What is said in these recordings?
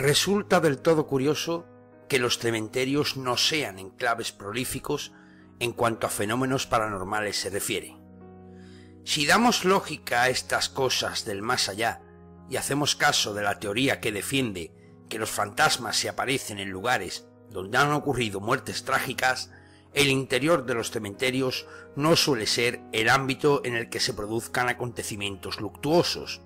Resulta del todo curioso que los cementerios no sean enclaves prolíficos en cuanto a fenómenos paranormales se refiere. Si damos lógica a estas cosas del más allá y hacemos caso de la teoría que defiende que los fantasmas se aparecen en lugares donde han ocurrido muertes trágicas, el interior de los cementerios no suele ser el ámbito en el que se produzcan acontecimientos luctuosos.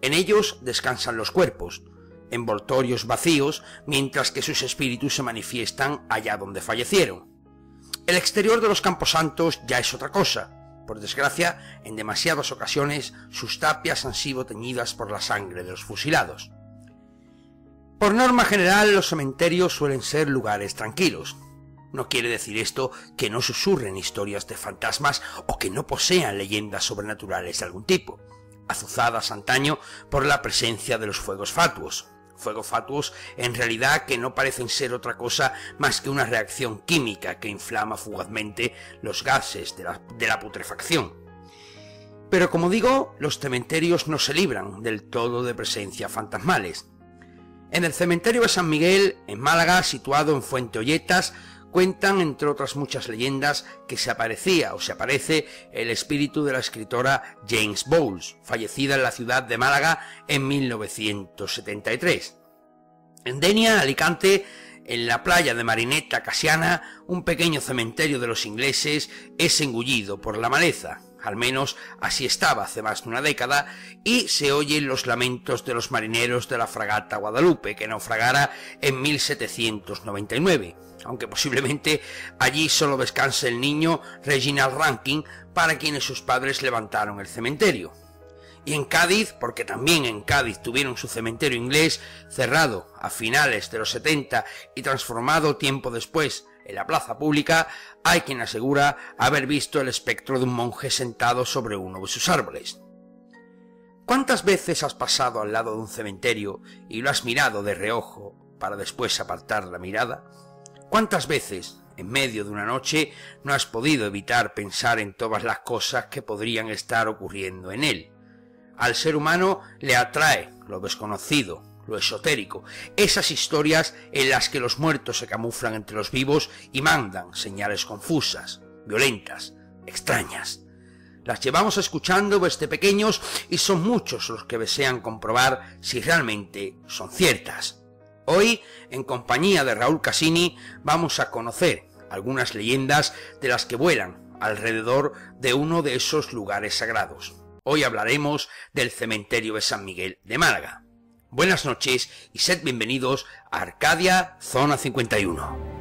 En ellos descansan los cuerpos, envoltorios vacíos, mientras que sus espíritus se manifiestan allá donde fallecieron. El exterior de los camposantos ya es otra cosa. Por desgracia, en demasiadas ocasiones sus tapias han sido teñidas por la sangre de los fusilados. Por norma general, los cementerios suelen ser lugares tranquilos. No quiere decir esto que no susurren historias de fantasmas o que no posean leyendas sobrenaturales de algún tipo, azuzadas antaño por la presencia de los fuegos fatuos. Fuegos fatuos en realidad que no parecen ser otra cosa más que una reacción química que inflama fugazmente los gases de la putrefacción. Pero como digo, los cementerios no se libran del todo de presencias fantasmales. En el cementerio de San Miguel, en Málaga, situado en Fuente Olletas, cuentan, entre otras muchas leyendas, que se aparecía o se aparece el espíritu de la escritora James Bowles, fallecida en la ciudad de Málaga en 1973. En Denia, Alicante, en la playa de Marineta Casiana, un pequeño cementerio de los ingleses es engullido por la maleza. Al menos así estaba hace más de una década, y se oyen los lamentos de los marineros de la fragata Guadalupe, que naufragara en 1799, aunque posiblemente allí solo descanse el niño Reginald Rankin, para quienes sus padres levantaron el cementerio. Y en Cádiz, porque también en Cádiz tuvieron su cementerio inglés, cerrado a finales de los 70 y transformado tiempo después en la plaza pública, hay quien asegura haber visto el espectro de un monje sentado sobre uno de sus árboles. ¿Cuántas veces has pasado al lado de un cementerio y lo has mirado de reojo para después apartar la mirada? ¿Cuántas veces, en medio de una noche, no has podido evitar pensar en todas las cosas que podrían estar ocurriendo en él? Al ser humano le atrae lo desconocido, lo esotérico, esas historias en las que los muertos se camuflan entre los vivos y mandan señales confusas, violentas, extrañas. Las llevamos escuchando desde pequeños y son muchos los que desean comprobar si realmente son ciertas. Hoy, en compañía de Raúl Casini, vamos a conocer algunas leyendas de las que vuelan alrededor de uno de esos lugares sagrados. Hoy hablaremos del cementerio de San Miguel de Málaga. Buenas noches y sed bienvenidos a Arcadia Zona 51.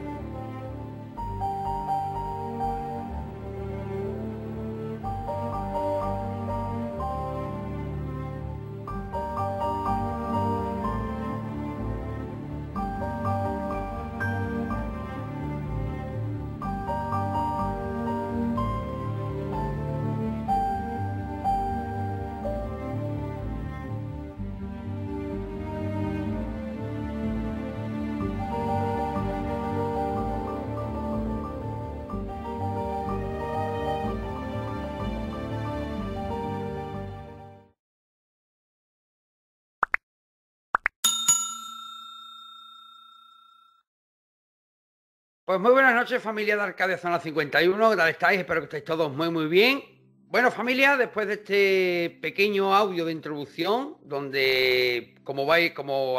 Pues muy buenas noches, familia de Arcadia Zona 51, ¿qué tal estáis? Espero que estéis todos muy bien. Bueno, familia, después de este pequeño audio de introducción, donde, como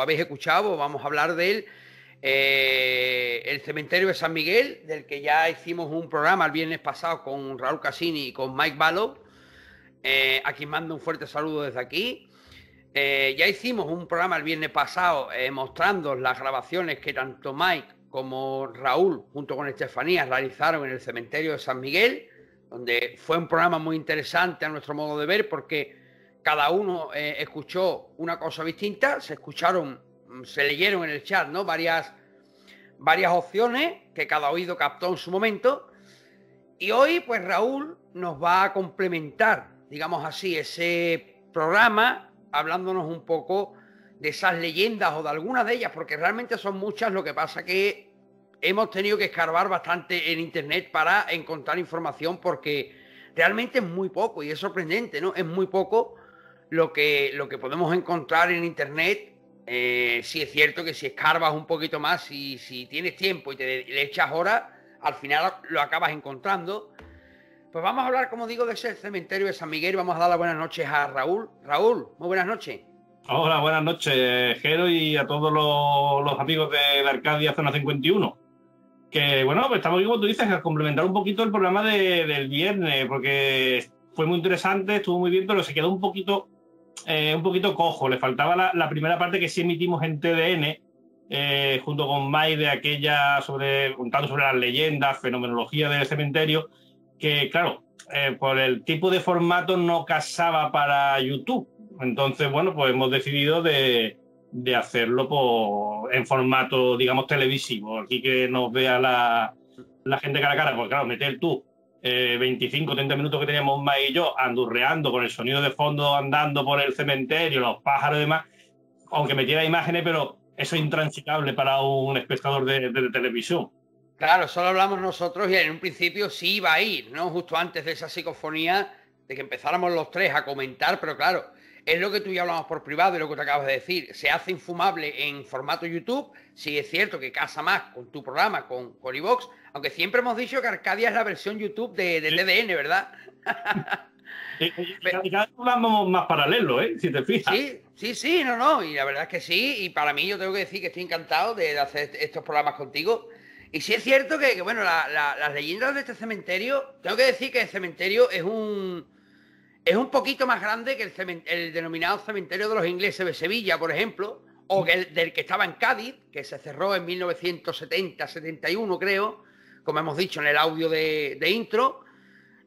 habéis escuchado, vamos a hablar del el cementerio de San Miguel, del que ya hicimos un programa el viernes pasado con Raúl Casini y con Mike Balog, a quien mando un fuerte saludo desde aquí. Ya hicimos un programa el viernes pasado mostrando las grabaciones que tanto Mike como Raúl, junto con Estefanía, realizaron en el cementerio de San Miguel, donde fue un programa muy interesante a nuestro modo de ver, porque cada uno escuchó una cosa distinta, se leyeron en el chat, ¿no? varias opciones que cada oído captó en su momento, y hoy pues Raúl nos va a complementar, digamos así, ese programa, hablándonos un poco de esas leyendas o de algunas de ellas, porque realmente son muchas. Lo que pasa que hemos tenido que escarbar bastante en internet para encontrar información, porque realmente es muy poco y es sorprendente, ¿no? Es muy poco lo que podemos encontrar en internet Sí es cierto que si escarbas un poquito más, si tienes tiempo y le echas horas, al final lo acabas encontrando. Pues vamos a hablar, como digo, de ese cementerio de San Miguel y vamos a dar las buenas noches a Raúl. Raúl, muy buenas noches. Hola, buenas noches, Jero, y a todos los amigos de Arcadia Zona 51. Que bueno, pues estamos aquí, como tú dices, a complementar un poquito el programa del viernes, porque fue muy interesante, estuvo muy bien, pero se quedó un poquito cojo. Le faltaba la primera parte que sí emitimos en TDN, junto con Mai, de aquella contando sobre las leyendas, fenomenología del cementerio, que claro, por el tipo de formato no casaba para YouTube. Entonces, bueno, pues hemos decidido de hacerlo en formato, digamos, televisivo. Aquí que nos vea la gente cara a cara, porque claro, meter tú 25, 30 minutos que teníamos más y yo andurreando con el sonido de fondo, andando por el cementerio, los pájaros y demás, aunque metiera imágenes, pero eso es intransitable para un espectador de televisión. Claro, solo hablamos nosotros y en un principio sí iba a ir, ¿no? Justo antes de esa psicofonía, de que empezáramos los tres a comentar, pero claro, es lo que tú y yo hablamos por privado y lo que te acabas de decir. Se hace infumable en formato YouTube. Sí es cierto que casa más con tu programa, con iVox, aunque siempre hemos dicho que Arcadia es la versión YouTube de TDN, ¿verdad? Y cada vez vamos más paralelo, ¿eh? Si te fijas. Sí, no, y la verdad es que sí, y para mí yo tengo que decir que estoy encantado de hacer estos programas contigo. Y sí es cierto que bueno, las leyendas de este cementerio, tengo que decir que el cementerio es un poquito más grande que el denominado cementerio de los ingleses de Sevilla, por ejemplo, o que del que estaba en Cádiz, que se cerró en 1970-71, creo, como hemos dicho en el audio de intro,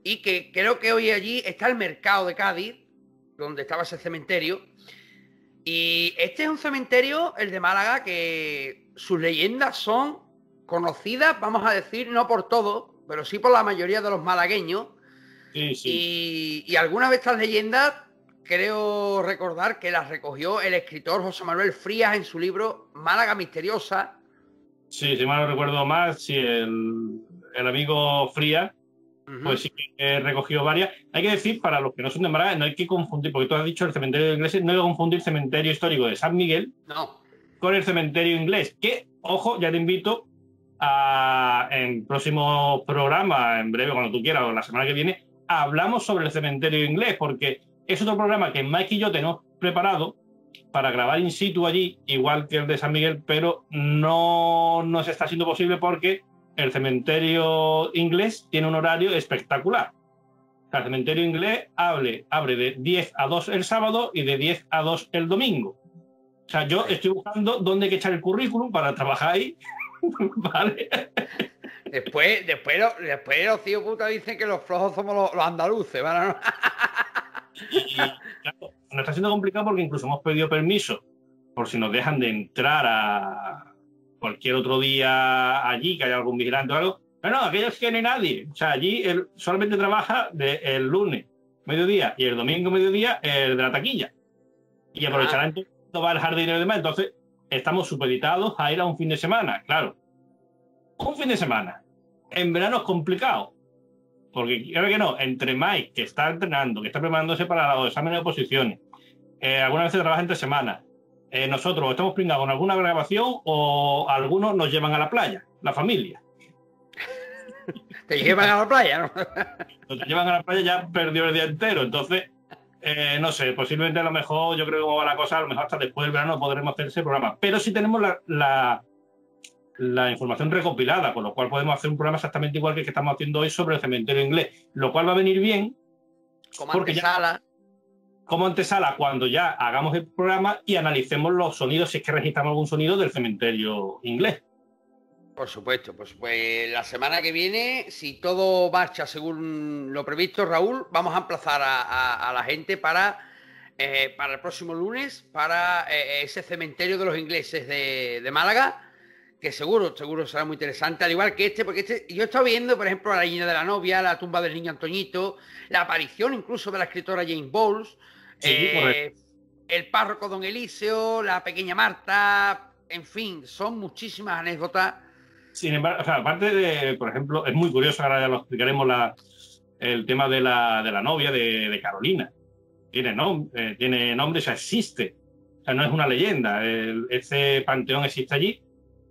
y que creo que hoy allí está el mercado de Cádiz, donde estaba ese cementerio. Y este es un cementerio, el de Málaga, que sus leyendas son conocidas, vamos a decir, no por todos, pero sí por la mayoría de los malagueños. Sí. Y algunas de estas leyendas creo recordar que las recogió el escritor José Manuel Frías en su libro Málaga Misteriosa. Sí, si mal no recuerdo más, sí, el amigo Frías, pues sí que he recogido varias. Hay que decir, para los que no son de Málaga, no hay que confundir, porque tú has dicho el cementerio inglés, no hay que confundir el cementerio histórico de San Miguel con el cementerio inglés, que, ojo, ya te invito en próximos programas, en breve, cuando tú quieras, o la semana que viene, hablamos sobre el cementerio inglés, porque es otro programa que Mike y yo tenemos preparado para grabar in situ allí, igual que el de San Miguel, pero no nos está siendo posible porque el cementerio inglés tiene un horario espectacular. El cementerio inglés abre de 10 a 2 el sábado y de 10 a 2 el domingo. O sea, yo estoy buscando dónde hay que echar el currículum para trabajar ahí. ¿Vale? Después los tíos putas dicen que los flojos somos los andaluces, ¿vale? Y claro, nos está siendo complicado porque incluso hemos pedido permiso por si nos dejan de entrar a cualquier otro día allí, que haya algún vigilante o algo. Pero no, aquello es que no hay nadie. O sea, allí solamente trabaja el lunes, mediodía, y el domingo, mediodía, el de la taquilla. Y aprovecharán entonces, no va el jardinero y demás. Entonces, estamos supeditados a ir a un fin de semana, claro. Un fin de semana. En verano es complicado. Porque creo que no, entre Mike, que está entrenando, que está preparándose para los exámenes de oposiciones, algunas veces trabaja entre semanas, nosotros estamos pringados con alguna grabación o algunos nos llevan a la playa, la familia. ¿Te llevan a la playa? ¿No? Nos llevan a la playa, ya perdió el día entero. Entonces, no sé, posiblemente a lo mejor, yo creo que cómo va la cosa, a lo mejor hasta después del verano podremos hacer ese programa. Pero sí tenemos la información recopilada, con lo cual podemos hacer un programa exactamente igual que el que estamos haciendo hoy sobre el cementerio inglés, lo cual va a venir bien como antesala cuando ya hagamos el programa y analicemos los sonidos, si es que registramos algún sonido del cementerio inglés. Por supuesto, pues la semana que viene, si todo marcha según lo previsto, Raúl, vamos a emplazar a la gente para el próximo lunes, para ese cementerio de los ingleses de Málaga, que seguro será muy interesante, al igual que porque yo he estado viendo, por ejemplo, la leyenda de la novia, la tumba del niño Antoñito, la aparición incluso de la escritora Jane Bowles, el párroco Don Eliseo, la pequeña Marta, en fin, son muchísimas anécdotas. Sin embargo, o sea, aparte de, por ejemplo, es muy curioso, ahora ya lo explicaremos, el tema de la novia de Carolina. Tiene nombre, o sea, existe. O sea, no es una leyenda. Ese panteón existe allí.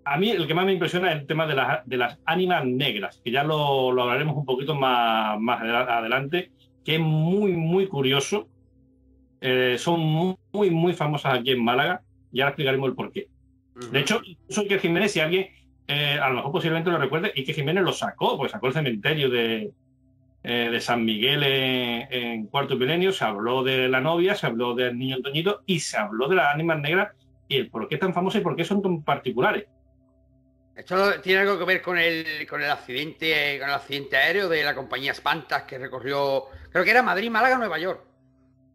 A mí el que más me impresiona es el tema de las ánimas negras, que ya lo hablaremos un poquito más adelante, que es muy, muy curioso. Son muy, muy famosas aquí en Málaga y ahora explicaremos el porqué. De hecho, Iker Jiménez, si alguien a lo mejor posiblemente lo recuerde, Iker Jiménez lo sacó, pues sacó el cementerio de San Miguel en Cuarto Milenio, se habló de la novia, se habló del niño Antoñito y se habló de las ánimas negras y el por qué tan famosas y por qué son tan particulares. ¿Esto tiene algo que ver con el accidente aéreo de la compañía Spantas que recorrió, creo que era Madrid, Málaga, Nueva York?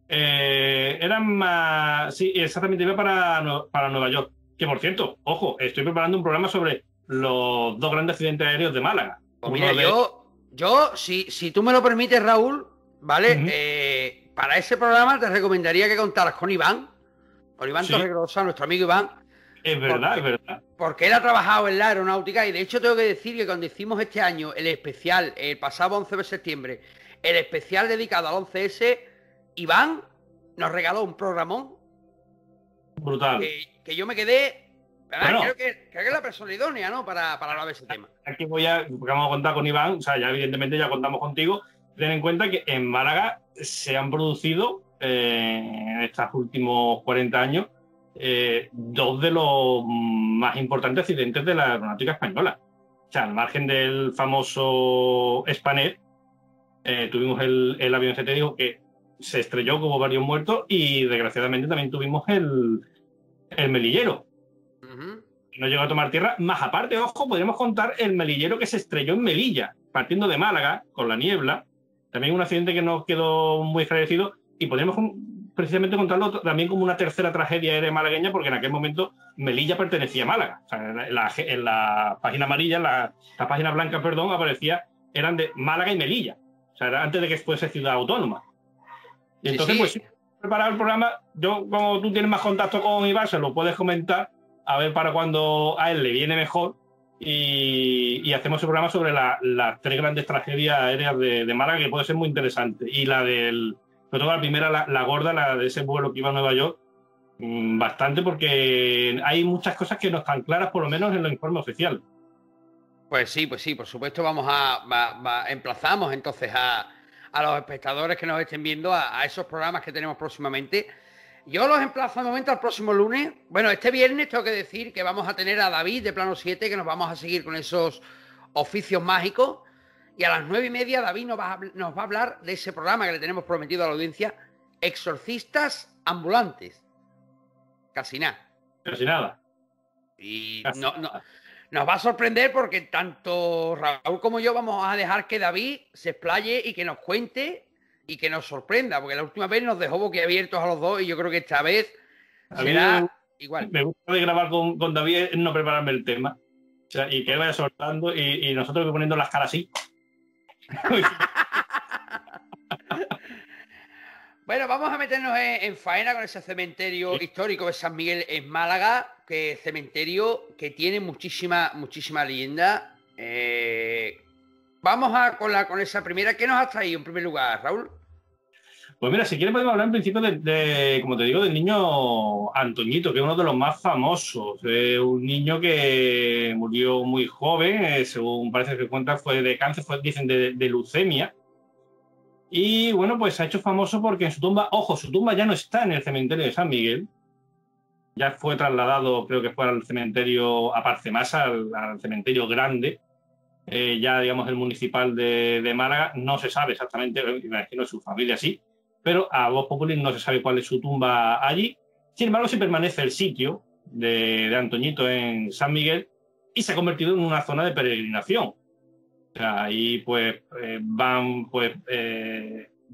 Eran más... Sí, exactamente, iba para Nueva York. Que por cierto, ojo, estoy preparando un programa sobre los 2 grandes accidentes aéreos de Málaga. Pues mira, yo si tú me lo permites, Raúl, ¿vale? Para ese programa te recomendaría que contaras con Iván Torregrosa, nuestro amigo Iván. Es verdad, es verdad. Porque él ha trabajado en la aeronáutica y de hecho tengo que decir que cuando hicimos este año el especial, el pasado 11 de septiembre, el especial dedicado al 11S, Iván nos regaló un programón brutal. Que yo me quedé... Bueno, creo que es la persona idónea, ¿no? Para hablar de ese tema. Aquí porque vamos a contar con Iván, o sea, ya evidentemente ya contamos contigo. Ten en cuenta que en Málaga se han producido en estos últimos 40 años 2 de los más importantes accidentes de la aeronáutica española. O sea, al margen del famoso Spanair, tuvimos el avión este, te digo, que se estrelló, como varios muertos, y desgraciadamente también tuvimos el melillero. No llegó a tomar tierra. Más aparte, ojo, podríamos contar el melillero que se estrelló en Melilla, partiendo de Málaga, con la niebla. También un accidente que nos quedó muy esclarecido. Y podríamos precisamente contarlo también como una tercera tragedia aérea malagueña, porque en aquel momento Melilla pertenecía a Málaga. O sea, en la página amarilla, la página blanca, perdón, eran de Málaga y Melilla. O sea, era antes de que fuese ciudad autónoma. Y entonces, pues, si preparar el programa, yo, como tú tienes más contacto con Iván, se lo puedes comentar, a ver para cuando a él le viene mejor, y hacemos el programa sobre las 3 grandes tragedias aéreas de Málaga, que puede ser muy interesante. Y sobre todo la primera, la gorda, la de ese vuelo que iba a Nueva York, bastante, porque hay muchas cosas que no están claras, por lo menos en los informes oficiales. Pues sí, por supuesto emplazamos entonces a los espectadores que nos estén viendo a esos programas que tenemos próximamente. Yo los emplazo de momento al próximo lunes. Bueno, este viernes tengo que decir que vamos a tener a David de Plano 7, que nos vamos a seguir con esos oficios mágicos. Y a las 9:30 David nos va a hablar de ese programa que le tenemos prometido a la audiencia, Exorcistas Ambulantes. Casi nada. Casi nada. Y nos va a sorprender porque tanto Raúl como yo vamos a dejar que David se explaye y que nos cuente y que nos sorprenda, porque la última vez nos dejó boquiabiertos a los dos y yo creo que esta vez será igual. Me gusta de grabar con David no prepararme el tema, o sea, y que él vaya soltando y nosotros poniendo las caras así. Bueno, vamos a meternos en faena con ese cementerio histórico de San Miguel en Málaga, que es cementerio que tiene muchísima leyenda. Vamos con esa primera. ¿Qué nos has traído en primer lugar, Raúl? Pues mira, si quieres podemos hablar en principio como te digo, del niño Antoñito, que es uno de los más famosos. Un niño que murió muy joven, según parece que cuenta, fue de cáncer, dicen de leucemia. Y bueno, pues se ha hecho famoso porque en su tumba, ojo, su tumba ya no está en el cementerio de San Miguel. Ya fue trasladado, creo que fue al cementerio, a Parcemasa, al cementerio grande. Ya, digamos, el municipal de Málaga. No se sabe exactamente, me imagino su familia sí, pero a voz populi no se sabe cuál es su tumba allí. Sin embargo, sí permanece el sitio de Antoñito en San Miguel y se ha convertido en una zona de peregrinación. O sea, ahí pues van pues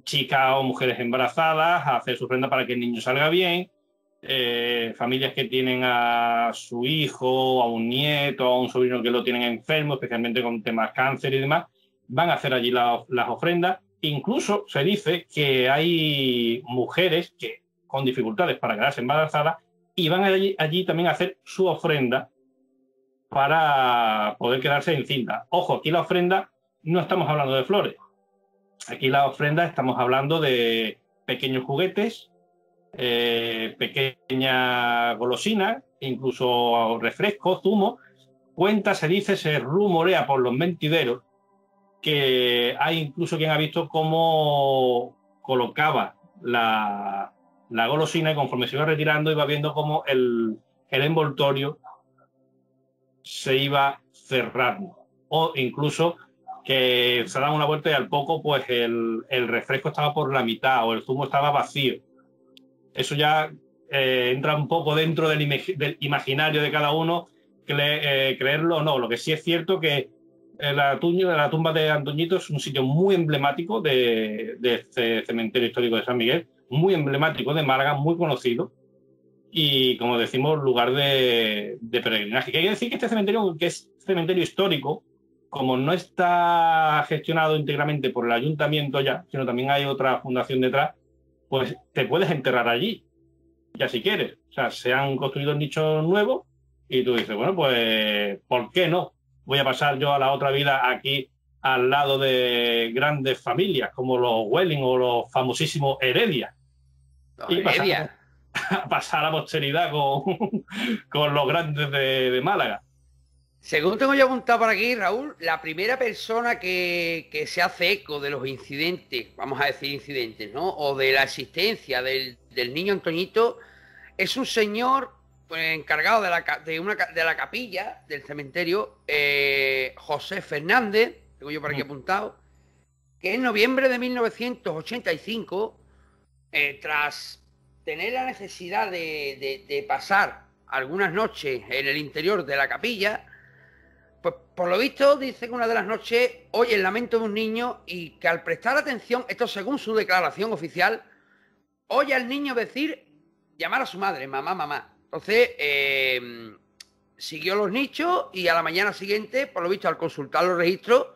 chicas o mujeres embarazadas a hacer su ofrenda para que el niño salga bien. Familias que tienen a su hijo, a un nieto, a un sobrino que lo tienen enfermo, especialmente con temas cáncer y demás, van a hacer allí las ofrendas. Incluso se dice que hay mujeres que con dificultades para quedarse embarazadas y van allí también a hacer su ofrenda para poder quedarse encinta. Ojo, aquí la ofrenda no estamos hablando de flores. Aquí la ofrenda estamos hablando de pequeños juguetes, pequeña golosina, incluso refresco, zumo. Se dice, se rumorea por los mentideros que hay incluso quien ha visto cómo colocaba la golosina y conforme se iba retirando iba viendo cómo el envoltorio se iba cerrando. O incluso que se daba una vuelta y al poco pues el refresco estaba por la mitad o el zumo estaba vacío. Eso ya entra un poco dentro del imaginario de cada uno, creerlo o no. Lo que sí es cierto que la tumba de Antoñito es un sitio muy emblemático de este cementerio histórico de San Miguel, muy emblemático de Málaga, muy conocido y, como decimos, lugar de peregrinaje. Que hay que decir que este cementerio, que es cementerio histórico, como no está gestionado íntegramente por el ayuntamiento ya, sino también hay otra fundación detrás, pues te puedes enterrar allí, ya si quieres. O sea, se han construido nichos nuevos y tú dices, bueno, pues, ¿por qué no? Voy a pasar yo a la otra vida aquí al lado de grandes familias como los Welling o los famosísimos Heredia. Los Y Heredia. pasar a la posteridad con los grandes de Málaga. Según tengo yo apuntado por aquí, Raúl, la primera persona que se hace eco de los incidentes, vamos a decir incidentes, ¿no? O de la existencia del niño Antoñito, es un señor pues, encargado de la capilla del cementerio, José Fernández, tengo yo por aquí apuntado, que en noviembre de 1985, tras tener la necesidad de pasar algunas noches en el interior de la capilla, pues por lo visto dice que una de las noches oye el lamento de un niño y que al prestar atención, esto según su declaración oficial, oye al niño llamar a su madre, mamá, mamá. Entonces, siguió los nichos y a la mañana siguiente, por lo visto, al consultar los registros,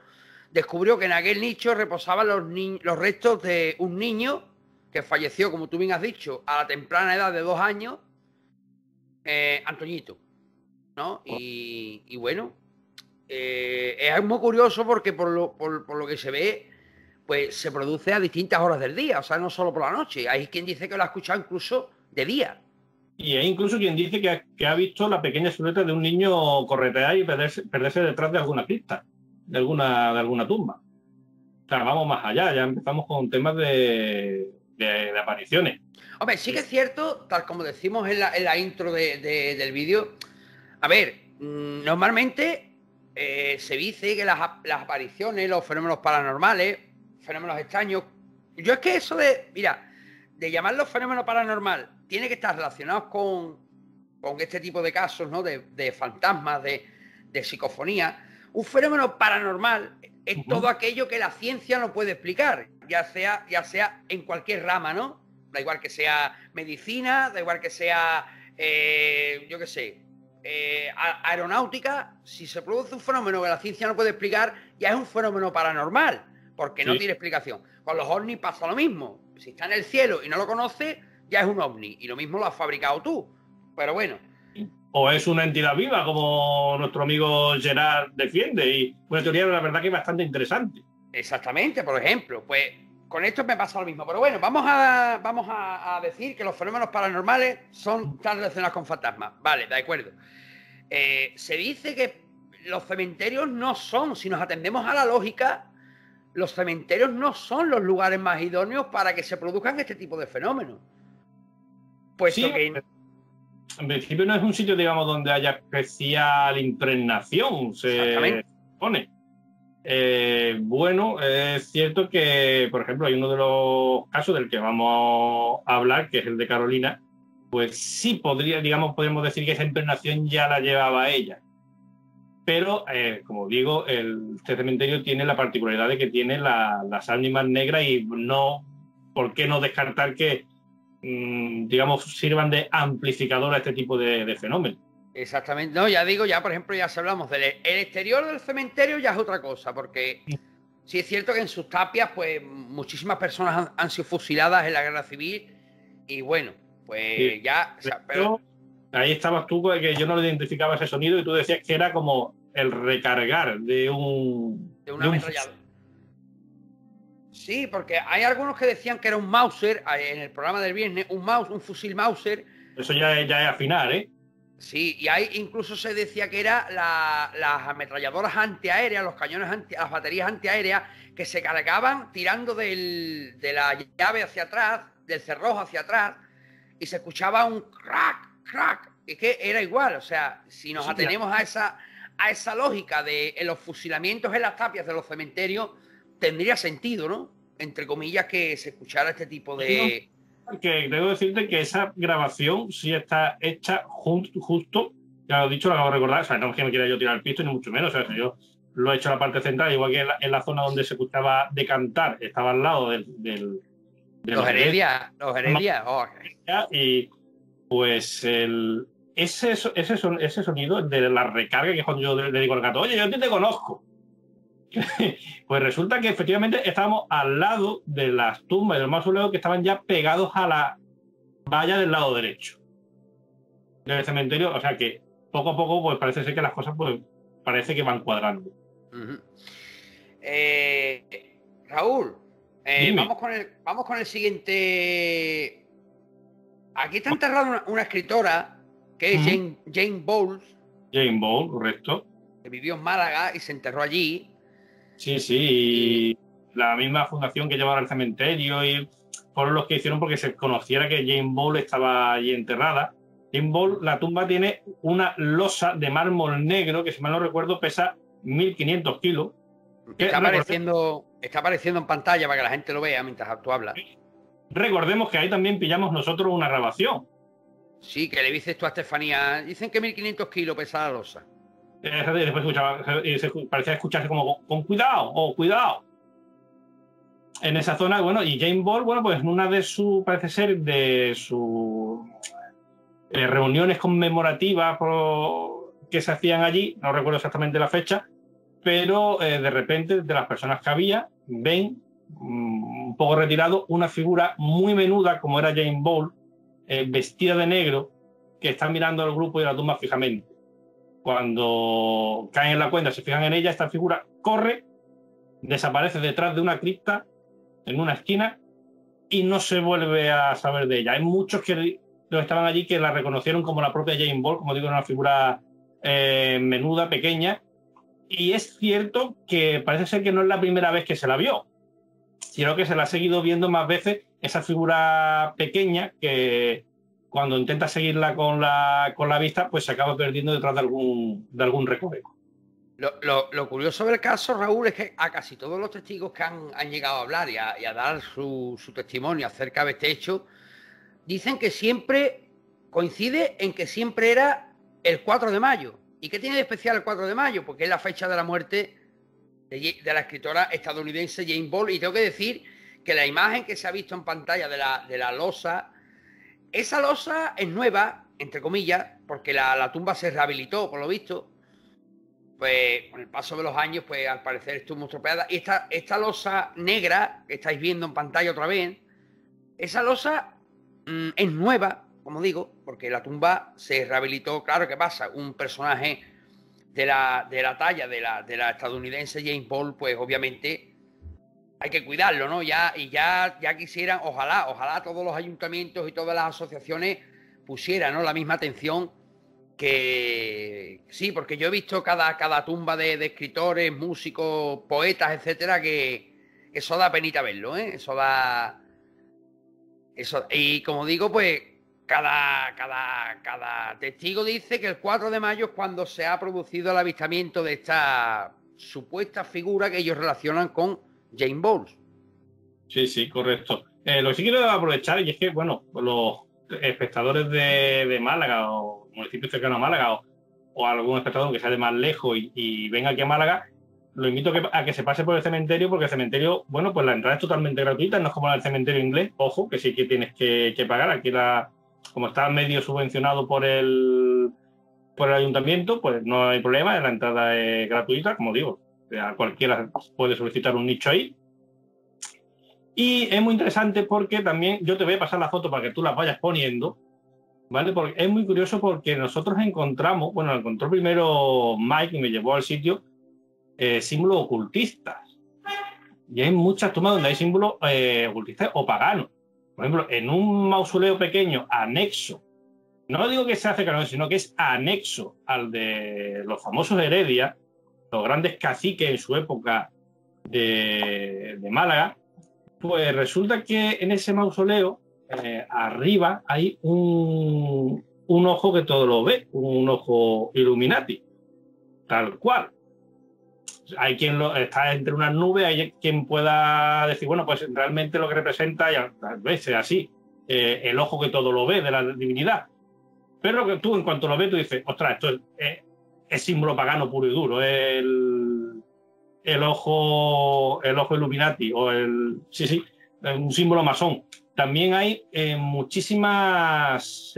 descubrió que en aquel nicho reposaban los restos de un niño que falleció, como tú bien has dicho, a la temprana edad de 2 años, Antoñito, ¿no? Y bueno, es muy curioso porque por lo que se ve, pues se produce a distintas horas del día, o sea, no solo por la noche. Hay quien dice que lo ha escuchado incluso de día. Y hay incluso quien dice que ha visto la pequeña silueta de un niño corretear y perderse detrás de alguna cripta, de alguna tumba. O sea, vamos más allá, ya empezamos con temas de apariciones. Hombre, sí que es cierto, tal como decimos en la intro del vídeo, a ver, normalmente se dice que las apariciones, los fenómenos paranormales, fenómenos extraños, yo es que eso de llamarlos fenómenos paranormal, tiene que estar relacionados con este tipo de casos, ¿no? De fantasmas, de psicofonía. Un fenómeno paranormal es todo aquello que la ciencia no puede explicar, ya sea en cualquier rama, ¿no? Da igual que sea medicina, da igual que sea, yo qué sé, aeronáutica. Si se produce un fenómeno que la ciencia no puede explicar, ya es un fenómeno paranormal, porque no tiene explicación. Con los ovnis pasa lo mismo. Si está en el cielo y no lo conoces, ya es un ovni. Y lo mismo lo has fabricado tú. Pero bueno. O es una entidad viva, como nuestro amigo Gerard defiende. Y una teoría, la verdad, que es bastante interesante. Exactamente, por ejemplo. Pues con esto me pasa lo mismo. Pero bueno, vamos a decir que los fenómenos paranormales están relacionados con fantasmas. Vale, de acuerdo. Se dice que los cementerios no son, si nos atendemos a la lógica, los cementerios no son los lugares más idóneos para que se produzcan este tipo de fenómenos. Puesto sí, que en principio no es un sitio, digamos, donde haya especial impregnación, se pone. Bueno, es cierto que, por ejemplo, hay uno de los casos del que vamos a hablar, que es el de Carolina, pues sí podríamos decir que esa impregnación ya la llevaba ella. Pero, como digo, este cementerio tiene la particularidad de que tiene las ánimas negras y no, ¿por qué no descartar que, digamos, sirvan de amplificador a este tipo de fenómenos? Exactamente. No, ya digo, ya por ejemplo, ya hablamos del exterior del cementerio, ya es otra cosa, porque sí es cierto que en sus tapias, pues muchísimas personas han sido fusiladas en la guerra civil y bueno, pues sí, ya... O sea, pero... Ahí estabas tú, que yo no le identificaba ese sonido y tú decías que era como el recargar de una ametralladora. Sí, porque hay algunos que decían que era un Mauser, en el programa del viernes, un fusil Mauser. Eso ya es afinar, ¿eh? Sí, y ahí incluso se decía que era las ametralladoras antiaéreas, los cañones las baterías antiaéreas que se cargaban tirando de la llave hacia atrás, del cerrojo hacia atrás, y se escuchaba un crack, crack, y que era igual. O sea, si nos atenemos a esa lógica de los fusilamientos en las tapias de los cementerios, tendría sentido, ¿no? Entre comillas, que se escuchara este tipo de... Que debo decirte que esa grabación sí está hecha justo, ya lo he dicho, lo acabo de recordar, o sea, no es que me quiera yo tirar el pisto, ni mucho menos, o sea, yo lo he hecho en la parte central, igual que en la zona donde se escuchaba decantar, estaba al lado de los Heredia, oh. Y pues ese sonido de la recarga, que es cuando yo le digo al gato, oye, yo te conozco. Pues resulta que efectivamente estábamos al lado de las tumbas y de los mausoleos que estaban ya pegados a la valla del lado derecho del cementerio, o sea que poco a poco pues parece ser que las cosas pues parece que van cuadrando. Raúl, vamos con el siguiente. Aquí está enterrada una escritora que es Jane Bowles. Jane Bowles, correcto. Que vivió en Málaga y se enterró allí. Sí, y la misma fundación que llevaba al cementerio y fueron los que hicieron porque se conociera que Jane Bowles estaba allí enterrada. Jane Bowles, la tumba tiene una losa de mármol negro que, si mal no recuerdo, pesa 1.500 kilos. Está apareciendo en pantalla para que la gente lo vea mientras tú hablas. Recordemos que ahí también pillamos nosotros una grabación. Sí, que le dices tú a Estefanía, dicen que 1.500 kilos pesa la losa. Después parecía escucharse como con cuidado o cuidado. En esa zona, bueno, y Jane Bowles, bueno, pues en una de sus, parece ser, de sus reuniones conmemorativas que se hacían allí, no recuerdo exactamente la fecha, pero de repente, de las personas que había, ven un poco retirado una figura muy menuda, como era Jane Bowles, vestida de negro, que está mirando al grupo y a la tumba fijamente. Cuando caen en la cuenta, se fijan en ella, esta figura corre, desaparece detrás de una cripta en una esquina y no se vuelve a saber de ella. Hay muchos que estaban allí que la reconocieron como la propia Jane Bowles, como digo, una figura menuda, pequeña, y es cierto que parece ser que no es la primera vez que se la vio, sino que se la ha seguido viendo más veces, esa figura pequeña que cuando intenta seguirla con la vista, pues se acaba perdiendo detrás de algún recoveco. Lo curioso del caso, Raúl, es que a casi todos los testigos que han llegado a hablar y a dar su testimonio acerca de este hecho, dicen que siempre coincide en que siempre era el 4 de mayo. ¿Y qué tiene de especial el 4 de mayo? Porque es la fecha de la muerte de la escritora estadounidense Jane Bowles. Y tengo que decir que la imagen que se ha visto en pantalla de la losa, esa losa es nueva, entre comillas, porque la tumba se rehabilitó, por lo visto. Pues con el paso de los años, pues al parecer estuvo muy estropeada. Y esta losa negra que estáis viendo en pantalla otra vez, esa losa es nueva, como digo, porque la tumba se rehabilitó. Claro, ¿qué pasa? Un personaje de la talla de la estadounidense Jane Bowles, pues obviamente hay que cuidarlo, ¿no? Ya quisieran, ojalá todos los ayuntamientos y todas las asociaciones pusieran, ¿no?, la misma atención. Que sí, porque yo he visto cada tumba de escritores, músicos, poetas, etcétera, que eso da penita verlo, ¿eh? Eso da... Eso, y como digo, pues cada testigo dice que el 4 de mayo es cuando se ha producido el avistamiento de esta supuesta figura que ellos relacionan con Jane Bowles. Sí, correcto. Lo que sí quiero aprovechar, y es que, bueno, los espectadores de Málaga o municipios cercanos a Málaga o algún espectador que sea de más lejos y venga aquí a Málaga, lo invito a que se pase por el cementerio, porque el cementerio, bueno, pues la entrada es totalmente gratuita, no es como el cementerio inglés, ojo, que sí que tienes que pagar. Aquí como está medio subvencionado por el ayuntamiento, pues no hay problema, la entrada es gratuita, como digo, cualquiera puede solicitar un nicho ahí. Y es muy interesante porque también yo te voy a pasar la foto para que tú las vayas poniendo, ¿vale? Porque es muy curioso porque nosotros encontramos, bueno, encontró primero Mike y me llevó al sitio símbolos ocultistas, y hay muchas tumbas donde hay símbolos ocultistas o paganos. Por ejemplo, en un mausoleo pequeño anexo, no digo que se hace canónico, sino que es anexo al de los famosos Heredia, los grandes caciques en su época de Málaga, pues resulta que en ese mausoleo, arriba, hay un ojo que todo lo ve, un ojo Illuminati, tal cual. Hay quien está entre unas nubes, hay quien pueda decir, bueno, pues realmente lo que representa, y a veces así, el ojo que todo lo ve de la divinidad. Pero que tú, en cuanto lo ves, tú dices, ostras, esto es símbolo pagano puro y duro, el ojo Illuminati, o un símbolo masón. También hay muchísimas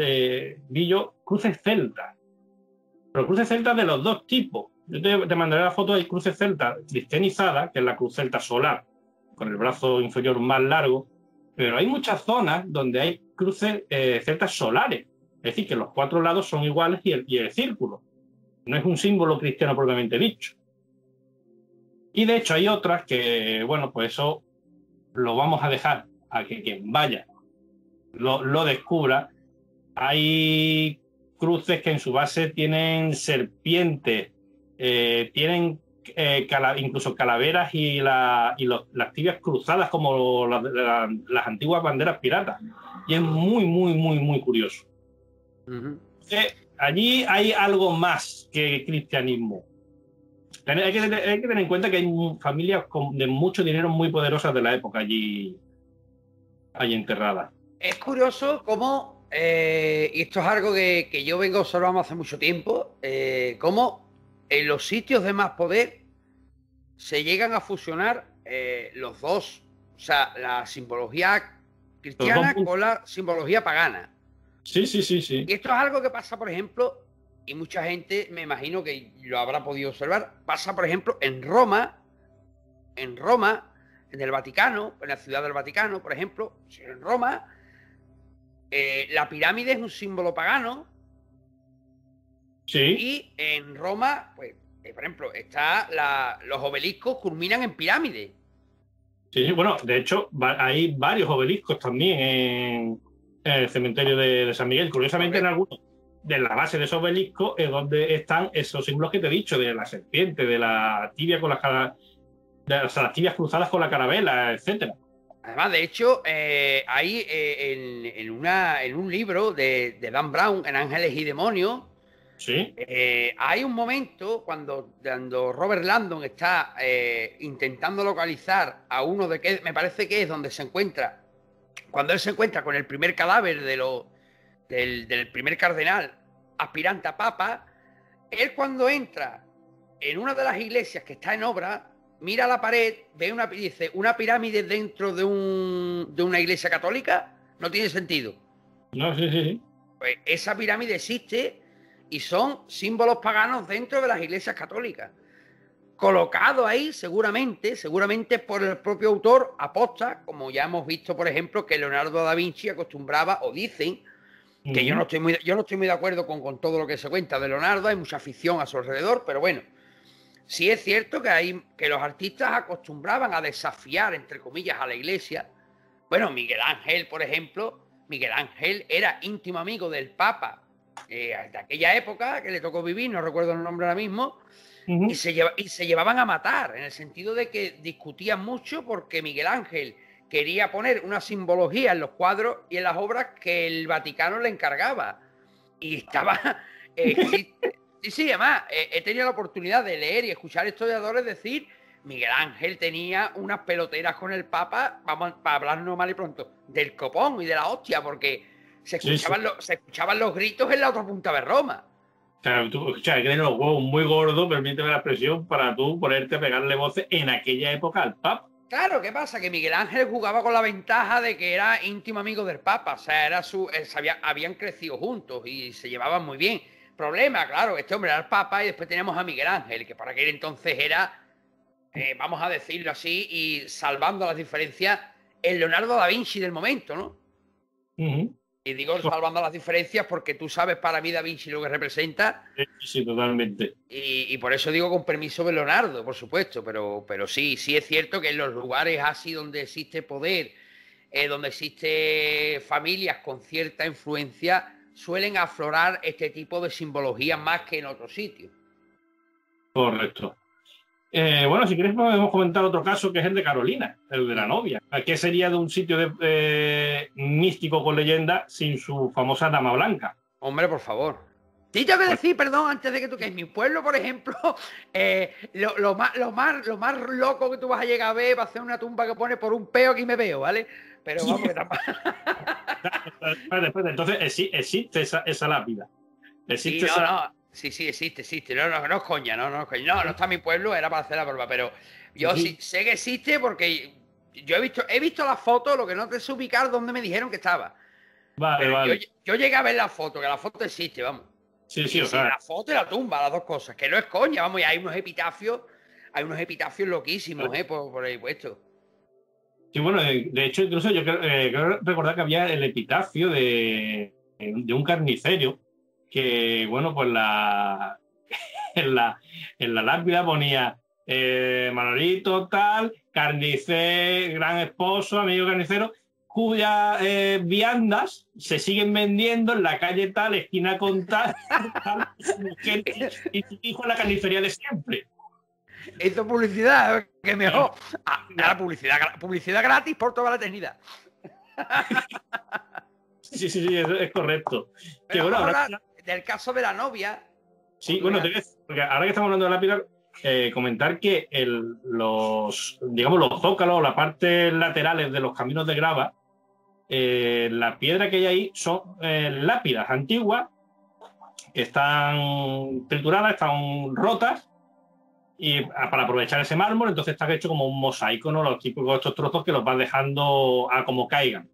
cruces celtas, pero cruces celtas de los dos tipos. Yo te mandaré la foto de cruces celtas cristianizadas, que es la cruz celta solar, con el brazo inferior más largo, pero hay muchas zonas donde hay cruces celtas solares, es decir, que los cuatro lados son iguales y el círculo. No es un símbolo cristiano propiamente dicho. Y de hecho hay otras que, bueno, pues eso lo vamos a dejar a que quien vaya lo descubra. Hay cruces que en su base tienen serpientes, tienen incluso calaveras y las tibias cruzadas como las antiguas banderas piratas. Y es muy, muy, muy, muy curioso. Allí hay algo más que cristianismo. Hay que tener en cuenta que hay familias de mucho dinero muy poderosas de la época allí enterradas. Es curioso cómo, y esto es algo que yo vengo observando hace mucho tiempo, cómo en los sitios de más poder se llegan a fusionar los dos, o sea, la simbología cristiana con la simbología pagana. Sí. Y esto es algo que pasa, por ejemplo, y mucha gente, me imagino que lo habrá podido observar, pasa, por ejemplo, en Roma, en el Vaticano, en la ciudad del Vaticano, por ejemplo, en Roma, la pirámide es un símbolo pagano. Sí. Y en Roma, pues, por ejemplo, los obeliscos culminan en pirámide. Sí, bueno, de hecho, hay varios obeliscos también en el cementerio de San Miguel. Curiosamente, en algunos de la base de esos obeliscos es donde están esos símbolos que te he dicho, de la serpiente, de la tibia con las tibias cruzadas con la carabela, etcétera. Además, de hecho, hay en un libro de Dan Brown, en Ángeles y Demonios, sí, hay un momento cuando Robert Landon está intentando localizar a uno de que me parece que es donde se encuentra, cuando él se encuentra con el primer cadáver del primer cardenal aspirante a papa, él cuando entra en una de las iglesias que está en obra, mira la pared, dice, una pirámide dentro de una iglesia católica, no tiene sentido. No, sí. Pues esa pirámide existe y son símbolos paganos dentro de las iglesias católicas. Colocado ahí seguramente por el propio autor aposta, como ya hemos visto, por ejemplo, que Leonardo da Vinci acostumbraba, o dicen, que yo no estoy muy de acuerdo con todo lo que se cuenta de Leonardo, hay mucha afición a su alrededor, pero bueno, sí es cierto que los artistas acostumbraban a desafiar, entre comillas, a la iglesia. Bueno, Miguel Ángel, por ejemplo, Miguel Ángel era íntimo amigo del Papa de aquella época que le tocó vivir, no recuerdo el nombre ahora mismo, y se llevaban a matar, en el sentido de que discutían mucho porque Miguel Ángel quería poner una simbología en los cuadros y en las obras que el Vaticano le encargaba. Y estaba... Sí, además, he tenido la oportunidad de leer y escuchar historiadores decir, Miguel Ángel tenía unas peloteras con el Papa, vamos para hablarnos mal y pronto, del copón y de la hostia, porque se escuchaban los gritos en la otra punta de Roma. Claro, hay que tener los huevos muy gordos, permíteme la expresión, para tú ponerte a pegarle voces en aquella época al Papa. Claro, ¿qué pasa? Que Miguel Ángel jugaba con la ventaja de que era íntimo amigo del Papa, o sea, habían crecido juntos y se llevaban muy bien. Problema, claro, este hombre era el Papa y después teníamos a Miguel Ángel, que para aquel entonces era, vamos a decirlo así, y salvando las diferencias, el Leonardo da Vinci del momento, ¿no? Y digo salvando las diferencias porque tú sabes para mí Da Vinci lo que representa. Sí, totalmente. Y por eso digo con permiso de Leonardo, por supuesto, pero sí es cierto que en los lugares así donde existe poder, donde existe familias con cierta influencia, suelen aflorar este tipo de simbología más que en otros sitios. Correcto. Bueno, si quieres podemos comentar otro caso que es el de Carolina, el de la novia. ¿Qué sería de un sitio místico con leyenda sin su famosa dama blanca? Hombre, por favor. Sí, tengo que decir, perdón, antes de que tú, que en mi pueblo, por ejemplo, lo más loco que tú vas a llegar a ver va a ser una tumba que pone por un peo aquí me veo, ¿vale? Pero vamos, que tampoco. Espérate, entonces existe esa lápida. Existe sí, existe. No es coña, no es coña. No está en mi pueblo, era para hacer la broma, pero yo sí sé que existe porque yo he visto la foto, lo que no te sé ubicar dónde me dijeron que estaba. Vale. Yo llegué a ver la foto, que la foto existe, vamos. Sí, o sea. La foto y la tumba, las dos cosas, que no es coña, vamos, y hay unos epitafios loquísimos, por ahí puestos. Sí, bueno, de hecho, incluso yo creo recordar que había el epitafio de un carnicero que, bueno, pues en la lápida ponía Manolito tal, carnicero, gran esposo, amigo carnicero, cuyas viandas se siguen vendiendo en la calle tal, esquina con tal, y su hijo en la carnicería de siempre. Hizo publicidad, que mejor. La publicidad gratis por toda la eternidad. Sí, es correcto. Que bueno, ahora del caso de la novia. Sí, bueno, porque ahora que estamos hablando de lápida, comentar que los zócalos, las partes laterales de los caminos de grava, la piedra que hay ahí son lápidas antiguas que están trituradas, están rotas, y para aprovechar ese mármol, entonces está hecho como un mosaico, ¿no? Los típicos estos trozos que los vas dejando a como caigan.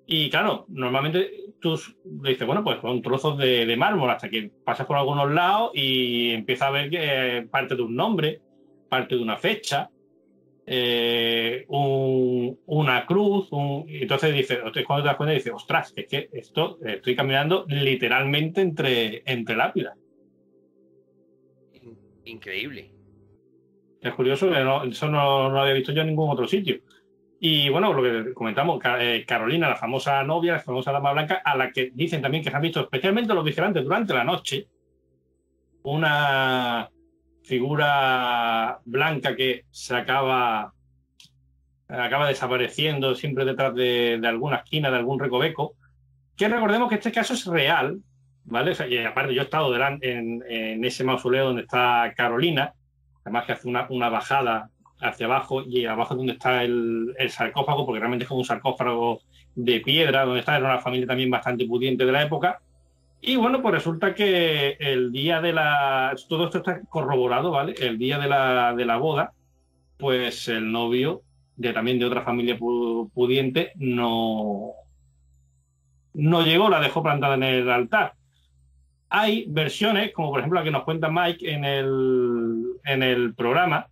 Y claro, normalmente tú dices, bueno, pues son trozos de mármol hasta que pasas por algunos lados y empiezas a ver que parte de un nombre, parte de una fecha, una cruz, entonces dices, cuando te das cuenta dices, ostras, es que esto estoy caminando literalmente entre lápidas. Increíble. Es curioso que eso no lo había visto yo en ningún otro sitio. Y bueno, lo que comentamos, Carolina, la famosa novia, la famosa dama blanca, a la que dicen también que se han visto, especialmente los vigilantes, durante la noche, una figura blanca que se acaba desapareciendo siempre detrás de alguna esquina, de algún recoveco, que recordemos que este caso es real, ¿vale? O sea, y aparte yo he estado en ese mausoleo donde está Carolina, además que hace una bajada hacia abajo, y abajo es donde está el sarcófago, porque realmente es como un sarcófago de piedra, donde era una familia también bastante pudiente de la época. Y bueno, pues resulta que el día todo esto está corroborado, ¿vale? El día de la boda, pues el novio, también de otra familia pudiente, no llegó, la dejó plantada en el altar. Hay versiones, como por ejemplo la que nos cuenta Mike en el programa,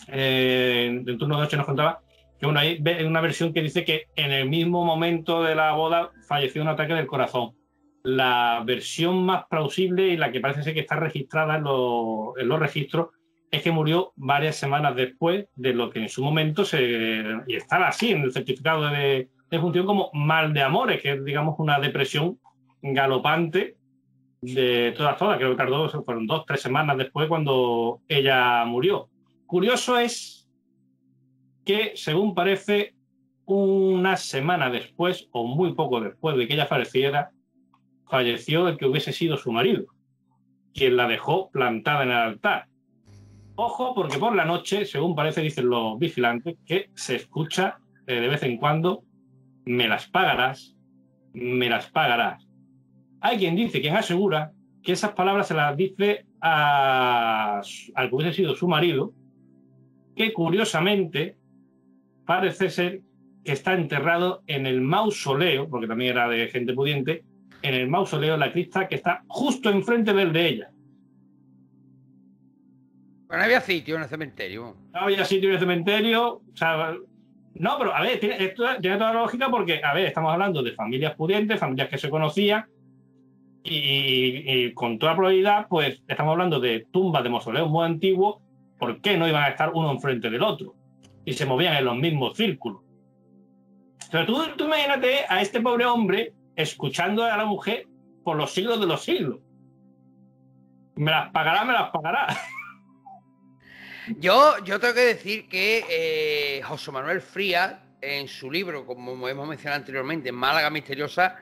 en turno de noche nos contaba que hay una versión que dice que en el mismo momento de la boda falleció de un ataque del corazón. La versión más plausible y la que parece ser que está registrada en los registros es que murió varias semanas después de lo que en su momento y estaba así en el certificado de función como mal de amores, que es, digamos, una depresión galopante de todas, creo que tardó, fueron 2-3 semanas después cuando ella murió. Curioso es que, según parece, una semana después, o muy poco después de que ella falleciera, falleció el que hubiese sido su marido, quien la dejó plantada en el altar. Ojo, porque por la noche, según parece, dicen los vigilantes, que se escucha de vez en cuando, me las pagarás, me las pagarás. Hay quien asegura que esas palabras se las dice al que hubiese sido su marido, que curiosamente parece ser que está enterrado en el mausoleo, porque también era de gente pudiente, en el mausoleo, la cripta que está justo enfrente del de ella. Pero no había sitio en el cementerio. No había sitio en el cementerio, o sea, No, pero a ver, esto tiene toda la lógica porque, a ver, estamos hablando de familias pudientes, familias que se conocían y con toda probabilidad, pues estamos hablando de tumbas de mausoleos muy antiguos. ¿Por qué no iban a estar uno enfrente del otro? Y se movían en los mismos círculos. Pero tú imagínate a este pobre hombre escuchando a la mujer por los siglos de los siglos. Me las pagará, me las pagará. Yo tengo que decir que José Manuel Frías, en su libro, como hemos mencionado anteriormente, Málaga Misteriosa,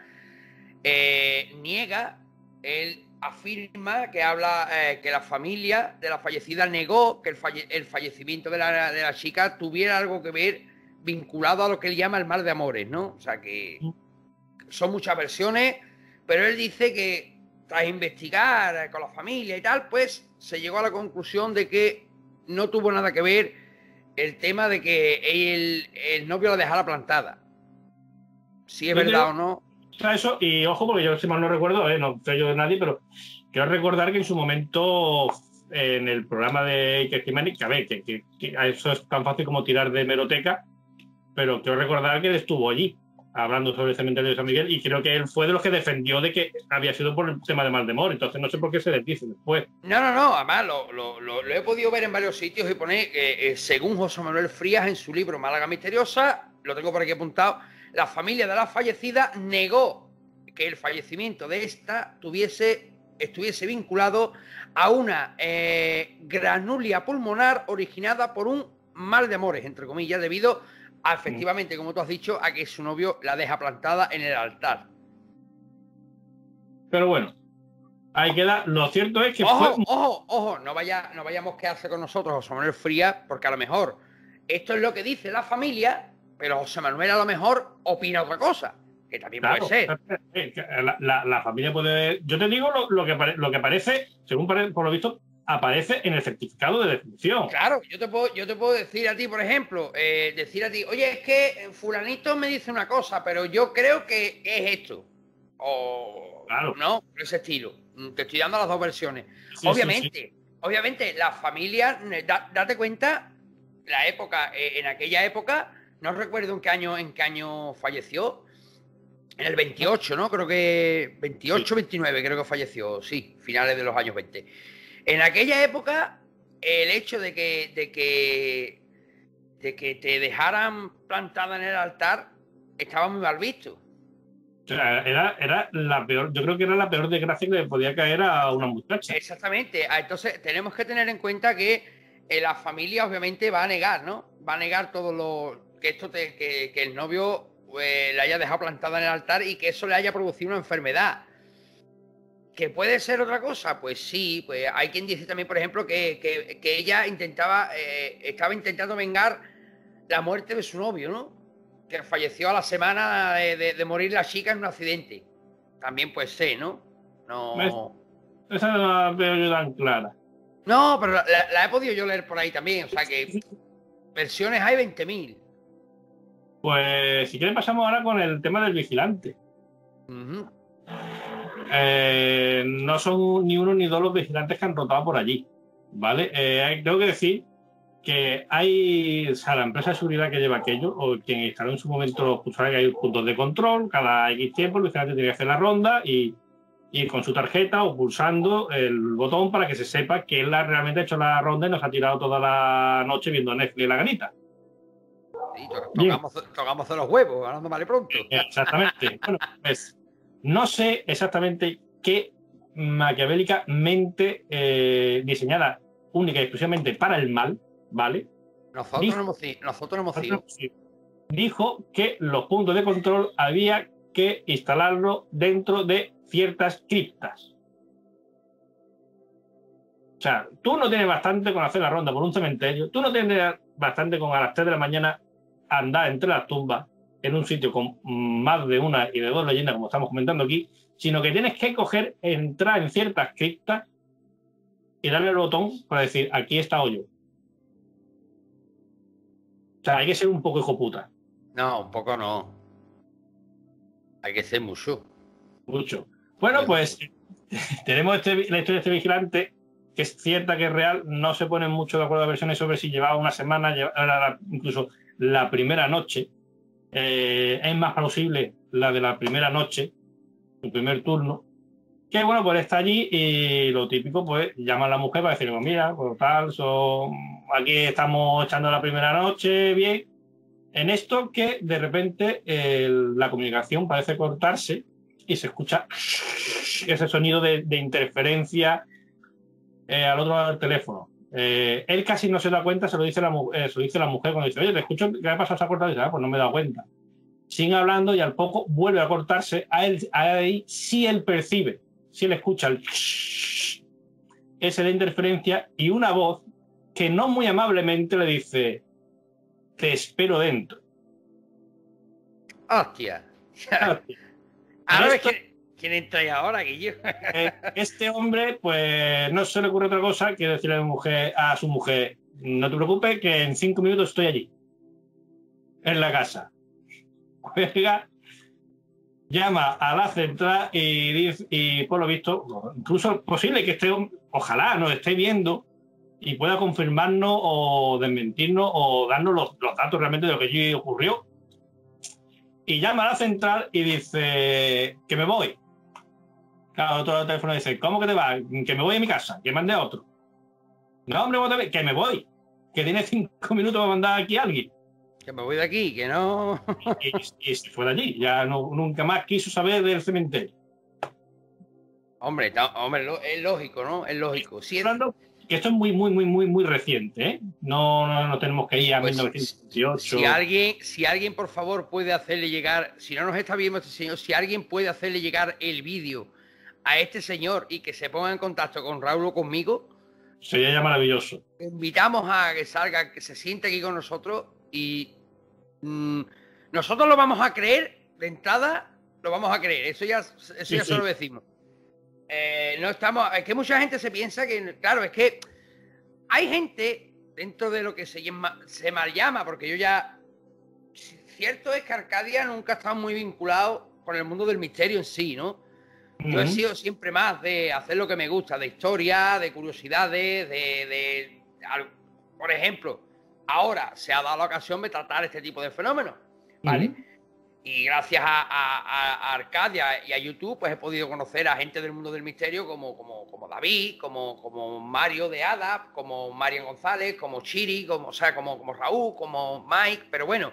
él afirma que habla que la familia de la fallecida negó que el fallecimiento de la chica tuviera algo que ver vinculado a lo que él llama el mal de amores, ¿no? O sea, que son muchas versiones, pero él dice que tras investigar con la familia y tal, pues se llegó a la conclusión de que no tuvo nada que ver el tema de que el novio la dejara plantada. Si es verdad o no. Eso, y ojo, porque yo si mal no recuerdo, no soy yo de nadie, pero quiero recordar que en su momento en el programa de Kestimani, que a ver, que eso es tan fácil como tirar de hemeroteca, pero quiero recordar que él estuvo allí hablando sobre el cementerio de San Miguel y creo que él fue de los que defendió de que había sido por el tema de Maldemor, entonces no sé por qué se desdice después. No, además lo he podido ver en varios sitios y pone, según José Manuel Frías en su libro Málaga Misteriosa, lo tengo por aquí apuntado, la familia de la fallecida negó que el fallecimiento de esta estuviese vinculado a una granulia pulmonar originada por un mal de amores, entre comillas, debido a, efectivamente, como tú has dicho, a que su novio la deja plantada en el altar. Pero bueno, ahí queda. Lo cierto es que ojo, no vayamos a quedarse con nosotros, José Manuel Frías, porque a lo mejor esto es lo que dice la familia, pero José Manuel a lo mejor opina otra cosa, que también puede ser. La familia puede. Yo te digo lo que aparece, según por lo visto, aparece en el certificado de defunción. Claro, yo te puedo decir a ti, por ejemplo, oye, es que fulanito me dice una cosa, pero yo creo que es esto. O claro. No, por ese estilo. Te estoy dando las dos versiones. Sí, Obviamente, la familia, date cuenta, la época, en aquella época, no recuerdo en qué año falleció. En el 28, ¿no? Creo que 28, 29 creo que falleció, sí, finales de los años 20. En aquella época, el hecho de que te dejaran plantada en el altar estaba muy mal visto. O sea, era la peor, yo creo que era la peor desgracia que le podía caer a una muchacha. Exactamente. Entonces, tenemos que tener en cuenta que la familia obviamente va a negar, ¿no? Va a negar todo lo que el novio la haya dejado plantada en el altar y que eso le haya producido una enfermedad. ¿Que puede ser otra cosa? Pues sí, pues hay quien dice también, por ejemplo, que ella estaba intentando vengar la muerte de su novio, ¿no? Que falleció a la semana de morir la chica en un accidente. También puede ser, ¿no? No. Esa no la veo yo tan clara. No, pero la he podido yo leer por ahí también, o sea que versiones hay 20.000. Pues si quieres pasamos ahora con el tema del vigilante. No son ni uno ni dos los vigilantes que han rotado por allí, ¿vale? Tengo que decir que hay, o sea, la empresa de seguridad que lleva aquello, o quien instaló en su momento, pues sabe que hay puntos de control, cada X tiempo el vigilante tiene que hacer la ronda y con su tarjeta o pulsando el botón para que se sepa que él realmente ha hecho la ronda y nos ha tirado toda la noche viendo Netflix y la ganita. Sí, tocamos de los huevos, hablando mal y pronto. Exactamente. Bueno, pues no sé exactamente qué maquiavélicamente diseñada única y exclusivamente para el mal, ¿vale? Nosotros no hemos sido. Dijo que los puntos de control había que instalarlo dentro de ciertas criptas. O sea, tú no tienes bastante con hacer la ronda por un cementerio, tú no tienes bastante con a las 3 de la mañana andar entre las tumbas en un sitio con más de una y de dos leyendas, como estamos comentando aquí, sino que tienes que entrar en ciertas criptas y darle el botón para decir, aquí he estado yo. O sea, hay que ser un poco hijo puta. No, un poco no. Hay que ser mucho. Mucho. Bueno, pues tenemos la historia de este vigilante, que es cierta, que es real. No se ponen mucho de acuerdo a versiones sobre si llevaba una semana, incluso la primera noche. Es más plausible la de la primera noche, el primer turno. Que bueno, pues está allí y lo típico, pues llama a la mujer para decirle, mira, pues tal, aquí estamos echando la primera noche, bien. En esto que de repente la comunicación parece cortarse y se escucha ese sonido de interferencia al otro lado del teléfono. Él casi no se da cuenta, se lo dice la mujer cuando dice, oye, te escucho, ¿qué ha pasado? Se ha cortado y dice, pues no me he dado cuenta. Sigue hablando y al poco vuelve a cortarse. Ahí sí él percibe, sí él escucha ese de interferencia y una voz que no muy amablemente le dice, te espero dentro. ¡Hostia! Ahora ves quién entra ahí ahora, Guillo. Este hombre, pues no se le ocurre otra cosa que decirle a su mujer, no te preocupes, que en 5 minutos estoy allí, en la casa. Juega, llama a la central y por lo visto, incluso es posible que ojalá nos esté viendo y pueda confirmarnos o desmentirnos o darnos los datos realmente de lo que allí ocurrió. Y llama a la central y dice que me voy. Claro, otro teléfono dice, ¿cómo que te vas? Que me voy a mi casa, que mande a otro. No, hombre, que me voy. Que tiene 5 minutos para mandar aquí a alguien. Que me voy de aquí, que no... y se fue de allí. Ya nunca más quiso saber del cementerio. Hombre, es lógico, ¿no? Es lógico. Sí, hablando que esto es muy reciente, ¿eh? No tenemos que ir a pues, 1918. Si alguien, por favor, puede hacerle llegar, si no nos está viendo este señor, si alguien puede hacerle llegar el vídeo a este señor y que se ponga en contacto con Raúl o conmigo, sería ya maravilloso. Invitamos a que salga, que se siente aquí con nosotros y nosotros lo vamos a creer, de entrada lo vamos a creer, eso ya se lo decimos. No estamos, es que mucha gente se piensa que, claro, es que hay gente dentro de lo que se mal llama, porque yo ya, cierto es que Arcadia nunca ha estado muy vinculado con el mundo del misterio en sí, ¿no? Yo he sido siempre más de hacer lo que me gusta, de historia, de curiosidades, por ejemplo, ahora se ha dado la ocasión de tratar este tipo de fenómenos, ¿vale? Y gracias a Arcadia y a YouTube, pues he podido conocer a gente del mundo del misterio como David, como Mario de Ada, como Marian González, como Chiri, como Raúl, como Mike, pero bueno,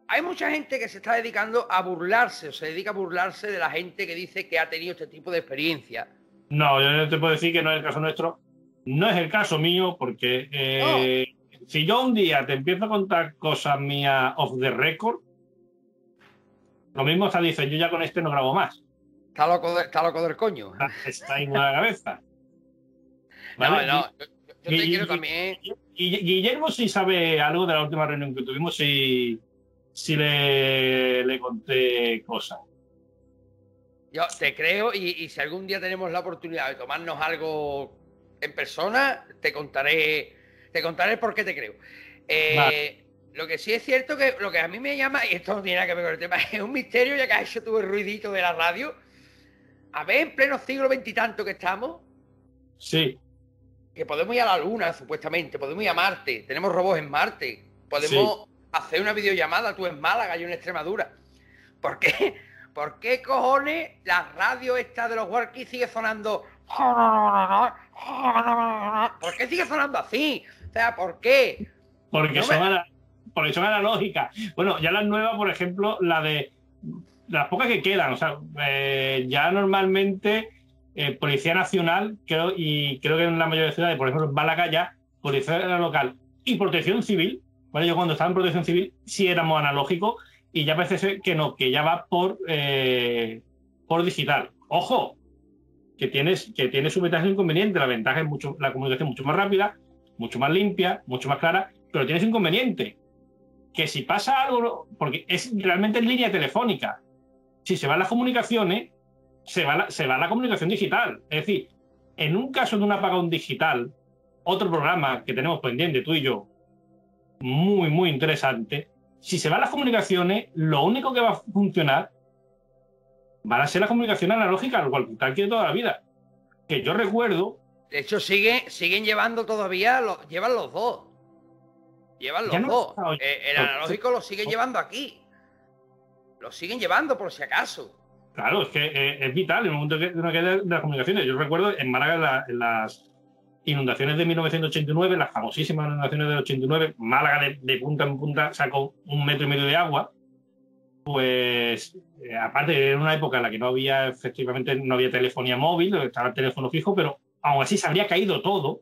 hay mucha gente que se está dedicando a burlarse, o se dedica a burlarse de la gente que dice que ha tenido este tipo de experiencia. No, yo te puedo decir que no es el caso nuestro, no es el caso mío, porque si yo un día te empiezo a contar cosas mías off the record, lo mismo hasta dices, yo ya con este no grabo más. Está loco del coño. Está igual a la cabeza. ¿Vale? No, yo te quiero también. Y Guillermo sí sabe algo de la última reunión que tuvimos, si le conté cosas. Yo te creo y si algún día tenemos la oportunidad de tomarnos algo en persona, te contaré por qué te creo. Vale. Lo que sí es cierto que lo que a mí me llama, y esto no tiene nada que ver con el tema, es un misterio, ya que has hecho tú el ruidito de la radio. A ver, en pleno siglo XX que estamos. Sí. Que podemos ir a la Luna, supuestamente, podemos ir a Marte, tenemos robots en Marte, podemos hacer una videollamada, tú en Málaga, yo en Extremadura. ¿Por qué cojones la radio esta de los walkies sigue sonando? ¿Por qué sigue sonando así? O sea, ¿por qué? Porque son analógicas. Bueno, ya las nuevas, por ejemplo, las pocas que quedan, o sea, ya normalmente Policía Nacional, creo que en la mayoría de ciudades, por ejemplo en Málaga ya, Policía Local y Protección Civil, ¿vale? Yo cuando estaba en Protección Civil sí éramos analógicos y ya parece ser que no, que ya va por digital. ¡Ojo! Que tiene su ventaja e inconveniente. La ventaja es la comunicación mucho más rápida, mucho más limpia, mucho más clara, pero tiene su inconveniente. Que si pasa algo, porque es realmente en línea telefónica, si se van las comunicaciones, se va la comunicación digital. Es decir, en un caso de un apagón digital, otro programa que tenemos pendiente, tú y yo, muy interesante, si se van las comunicaciones, lo único que va a funcionar van a ser las comunicaciones analógicas, tal que de toda la vida. Que yo recuerdo... De hecho, siguen llevando todavía, llevan los dos. Llevan Ya los no, dos. no, El analógico lo siguen llevando aquí. Lo siguen llevando por si acaso. claro, es que es vital en el momento de una caída de las comunicaciones. Yo recuerdo en Málaga, en las inundaciones de 1989, las famosísimas inundaciones del 89, Málaga de punta en punta sacó 1,5 metros de agua. Pues, aparte, era una época en la que no había, efectivamente, no había telefonía móvil, estaba el teléfono fijo, pero aún así se habría caído todo.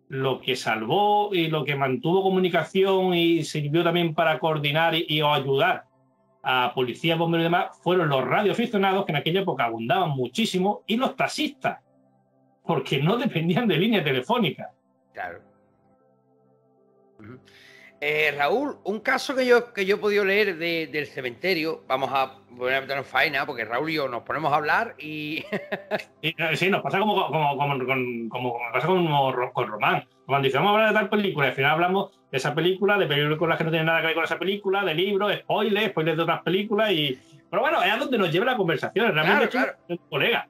Lo que salvó y lo que mantuvo comunicación y sirvió también para coordinar y ayudar a policías, bomberos y demás fueron los radioaficionados, que en aquella época abundaban muchísimo, y los taxistas, porque no dependían de línea telefónica. Claro. Raúl, un caso que yo he podido leer del cementerio, vamos a poner a meternos en faena, porque Raúl y yo nos ponemos a hablar y... Sí, nos pasa como pasa con Román. Cuando dice, vamos a hablar de tal película, y al final hablamos de esa película, de películas que no tienen nada que ver con esa película, de libros, spoilers de otras películas, pero bueno, es a donde nos lleva la conversación. Realmente claro. Es un colega.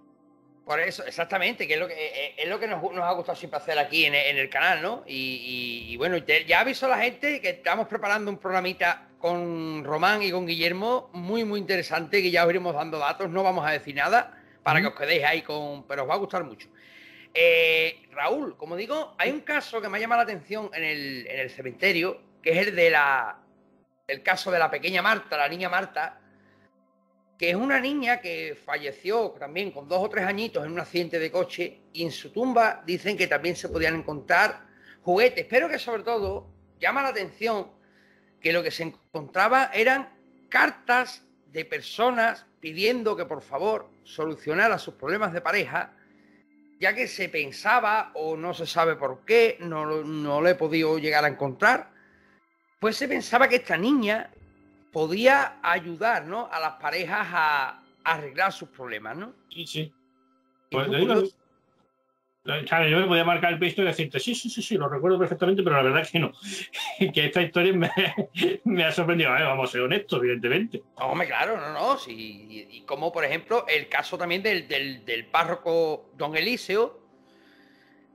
Por eso, exactamente, que es lo que nos ha gustado siempre hacer aquí en el canal, ¿no? Y bueno, ya aviso a la gente que estamos preparando un programita con Román y con Guillermo muy, muy interesante, que ya os iremos dando datos, no vamos a decir nada, para que os quedéis ahí pero os va a gustar mucho. Raúl, como digo, hay un caso que me ha llamado la atención en el cementerio, que es el caso de la pequeña Marta, la niña Marta, que es una niña que falleció también con 2 o 3 añitos en un accidente de coche, y en su tumba dicen que también se podían encontrar juguetes, pero que sobre todo llama la atención que lo que se encontraba eran cartas de personas pidiendo que por favor solucionara sus problemas de pareja, ya que se pensaba, o no se sabe por qué, no lo he podido llegar a encontrar, pues se pensaba que esta niña podía ayudar, ¿no?, a las parejas a arreglar sus problemas, ¿no? Sí. Pues claro, yo me podía marcar el pecho y decirte, sí, lo recuerdo perfectamente, pero la verdad es que no. Que esta historia me ha sorprendido. Vamos a ser honestos, evidentemente. Hombre, claro, no. Sí, y como, por ejemplo, el caso también del párroco don Eliseo,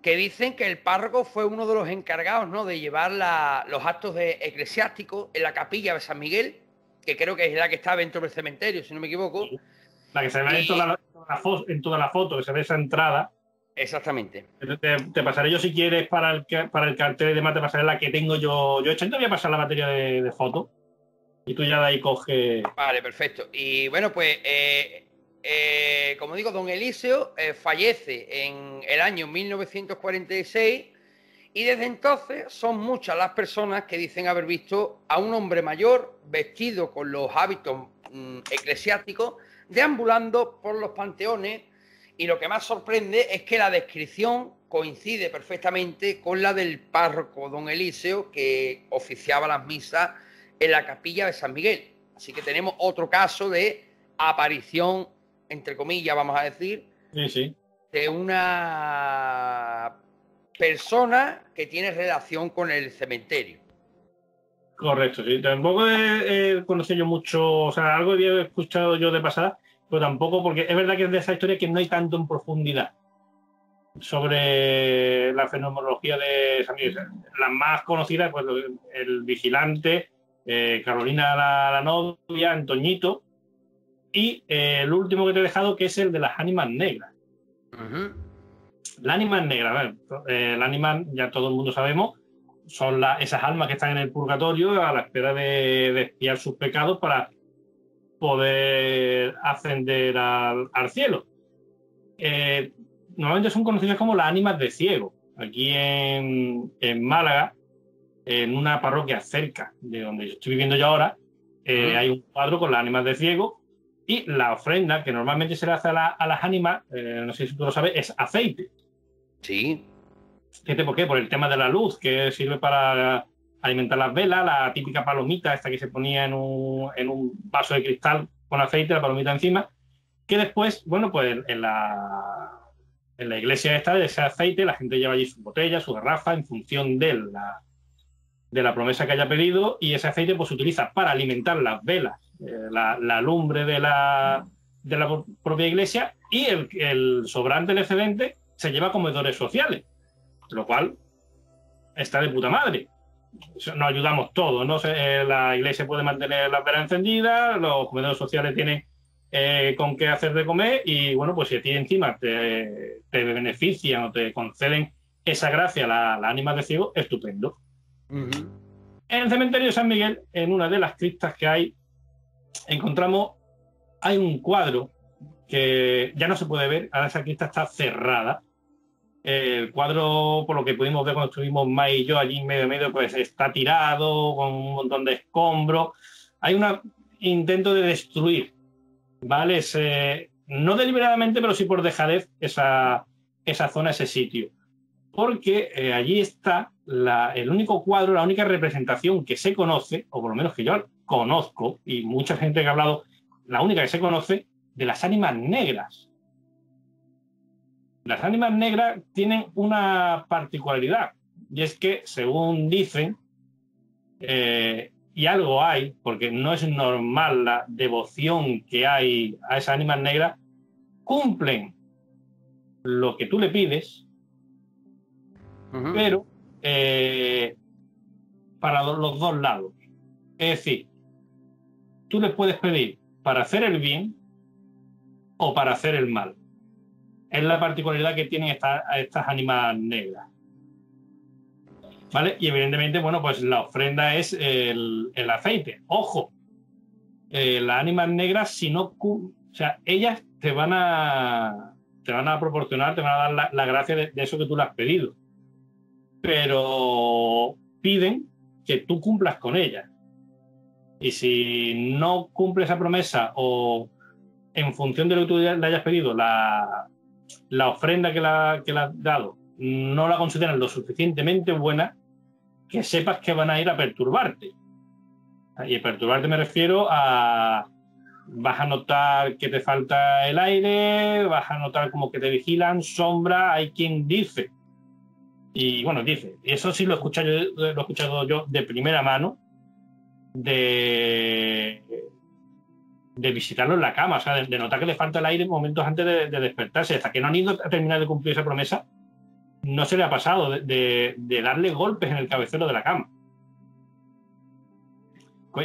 que dicen que el párroco fue uno de los encargados, ¿no?, de llevar los actos eclesiásticos en la capilla de San Miguel, que creo que es la que está dentro del cementerio, si no me equivoco. Sí. La que se ve en toda la foto, que se ve esa entrada. Exactamente. Te pasaré yo, si quieres, para el cartel y demás, te pasaré la que tengo yo. Yo te voy a pasar la batería de fotos y tú ya de ahí coges. Vale, perfecto. Y bueno, pues, como digo, don Eliseo fallece en el año 1946. Y desde entonces son muchas las personas que dicen haber visto a un hombre mayor vestido con los hábitos eclesiásticos, deambulando por los panteones, y lo que más sorprende es que la descripción coincide perfectamente con la del párroco don Eliseo, que oficiaba las misas en la capilla de San Miguel. Así que tenemos otro caso de aparición, entre comillas, vamos a decir, Sí. de una persona que tiene relación con el cementerio. Correcto, sí. Tampoco he conocido yo mucho, o sea, algo había escuchado yo de pasada, pero tampoco, porque es verdad que es de esa historia que no hay tanto en profundidad sobre la fenomenología de San Miguel. Las más conocidas, pues el vigilante, Carolina la novia, Antoñito, y el último que te he dejado, que es el de las ánimas negras. Las ánimas negras, las ánimas, ya todo el mundo sabemos, son esas almas que están en el purgatorio a la espera de expiar sus pecados para poder ascender al cielo. Normalmente son conocidas como las ánimas de ciego. Aquí en Málaga, en una parroquia cerca de donde yo estoy viviendo yo ahora, hay un cuadro con las ánimas de ciego, y la ofrenda que normalmente se le hace a las ánimas, no sé si tú lo sabes, es aceite. Sí. Fíjate por qué, por el tema de la luz, que sirve para alimentar las velas, la típica palomita esta que se ponía en un vaso de cristal con aceite, la palomita encima, que después, bueno, pues en la iglesia esta de ese aceite la gente lleva allí sus botellas, sus garrafas, en función de la promesa que haya pedido, y ese aceite pues se utiliza para alimentar las velas, la lumbre de la propia iglesia, y el sobrante, el excedente, se lleva a comedores sociales, lo cual está de puta madre. nos ayudamos todos, ¿no? La iglesia puede mantener las velas encendidas, los comedores sociales tienen con qué hacer de comer y, bueno, pues si a ti encima te benefician o te conceden esa gracia, las ánimas de ciego, estupendo. En el cementerio de San Miguel, en una de las criptas que hay, hay un cuadro que ya no se puede ver, ahora esa cripta está cerrada. El cuadro, por lo que pudimos ver cuando estuvimos Mai y yo allí en medio, pues está tirado, con un montón de escombros. Hay un intento de destruir, ¿vale? No deliberadamente, pero sí por dejadez esa zona, ese sitio. Porque allí está el único cuadro, la única representación que se conoce, o por lo menos que yo conozco, y mucha gente que ha hablado, la única que se conoce, de las ánimas negras. Las ánimas negras tienen una particularidad, y es que, según dicen, y algo hay, porque no es normal la devoción que hay a esas ánimas negras, cumplen lo que tú le pides, pero para los dos lados. Es decir, tú les puedes pedir para hacer el bien o para hacer el mal. Es la particularidad que tienen estas ánimas negras. ¿Vale? Y evidentemente, bueno, pues la ofrenda es el aceite. Ojo, las ánimas negras, si no, o sea, ellas te van a proporcionar, te van a dar la gracia de eso que tú le has pedido. Pero piden que tú cumplas con ellas. Y si no cumple esa promesa o en función de lo que tú le hayas pedido, la ofrenda que le has dado no la consideran lo suficientemente buena, que sepas que van a ir a perturbarte. Y a perturbarte me refiero a vas a notar que te falta el aire, vas a notar como que te vigilan, sombra, hay quien dice. Y bueno, dice, y eso sí lo he escuchado yo de primera mano, de visitarlo en la cama, o sea, de notar que le falta el aire momentos antes de despertarse, hasta que no han ido a terminar de cumplir esa promesa, no se le ha pasado de darle golpes en el cabecero de la cama.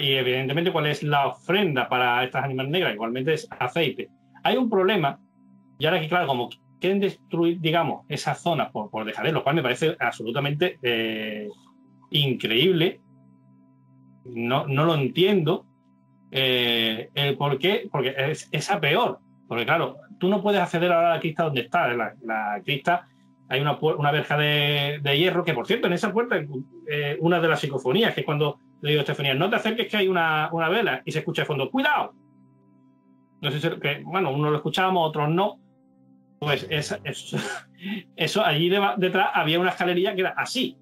Y evidentemente, ¿cuál es la ofrenda para estas ánimas negras? Igualmente es aceite. Hay un problema, y ahora que claro, como quieren destruir, digamos, esa zona por dejadez, lo cual me parece absolutamente increíble, no lo entiendo. El por qué, porque es a peor, porque claro, tú no puedes acceder ahora a la cripta donde está, la cripta hay una verja de hierro, que por cierto en esa puerta una de las psicofonías, que es cuando le digo a Estefanía, no te acerques que hay una vela, y se escucha de fondo, ¡cuidado! No sé si, bueno, unos lo escuchábamos, otros no, pues eso allí detrás había una escalerilla que era así,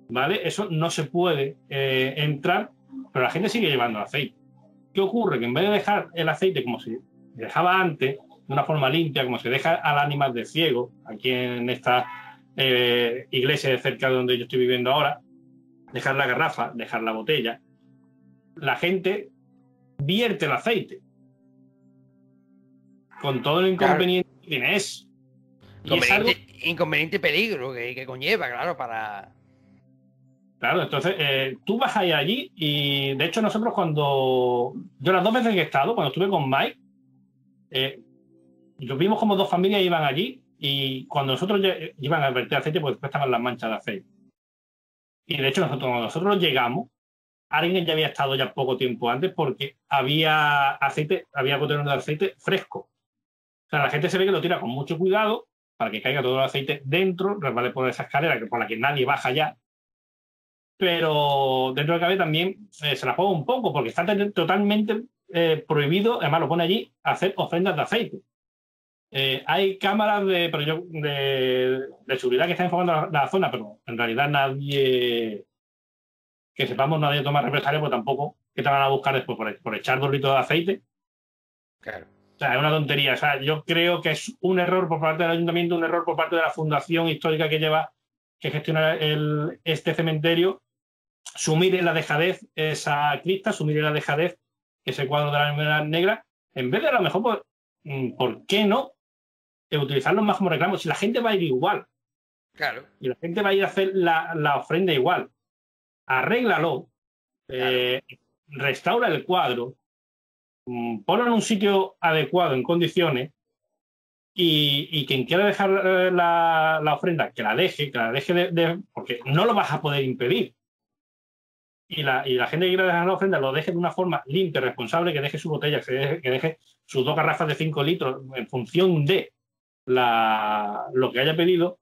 ¿vale? Eso no se puede entrar, pero la gente sigue llevando aceite. ¿Qué ocurre? Que en vez de dejar el aceite como se dejaba antes, de una forma limpia, como se deja al ánimas de ciego, aquí en esta iglesia de cerca de donde yo estoy viviendo ahora, dejar la garrafa, dejar la botella, la gente vierte el aceite con todo el inconveniente que tiene eso. Inconveniente peligro que conlleva, claro, para... Claro, entonces tú vas a ir allí y de hecho nosotros yo las 2 veces que he estado, cuando estuve con Mike, nos vimos como 2 familias iban allí y cuando nosotros iban a verter aceite, pues después estaban las manchas de aceite. Y de hecho cuando nosotros llegamos, alguien ya había estado ya poco tiempo antes porque había botellones de aceite fresco. O sea, la gente se ve que lo tira con mucho cuidado para que caiga todo el aceite dentro, resbale por esa escalera por la que nadie baja ya. Pero dentro de cabe también se la juega un poco porque está totalmente prohibido, además lo pone allí, hacer ofrendas de aceite. Hay cámaras de seguridad que están enfocando la zona, pero en realidad nadie que sepamos, nadie toma represalias, pues tampoco que te van a buscar después por echar 2 litros de aceite. Claro. O sea, es una tontería. O sea, yo creo que es un error por parte del ayuntamiento, un error por parte de la fundación histórica que gestiona este cementerio, sumir en la dejadez esa cripta, sumir en la dejadez ese cuadro de la ánimas negras, en vez de a lo mejor, pues, ¿por qué no utilizarlo más como reclamo? Si la gente va a ir igual. Claro. Y la gente va a ir a hacer la ofrenda igual. arréglalo, Claro. restaura el cuadro, ponlo en un sitio adecuado, en condiciones, y quien quiera dejar la ofrenda, que la deje, porque no lo vas a poder impedir. Y la gente que quiera dejar la ofrenda lo deje de una forma limpia, responsable, que deje su botella, que deje sus 2 garrafas de 5 litros en función de lo que haya pedido.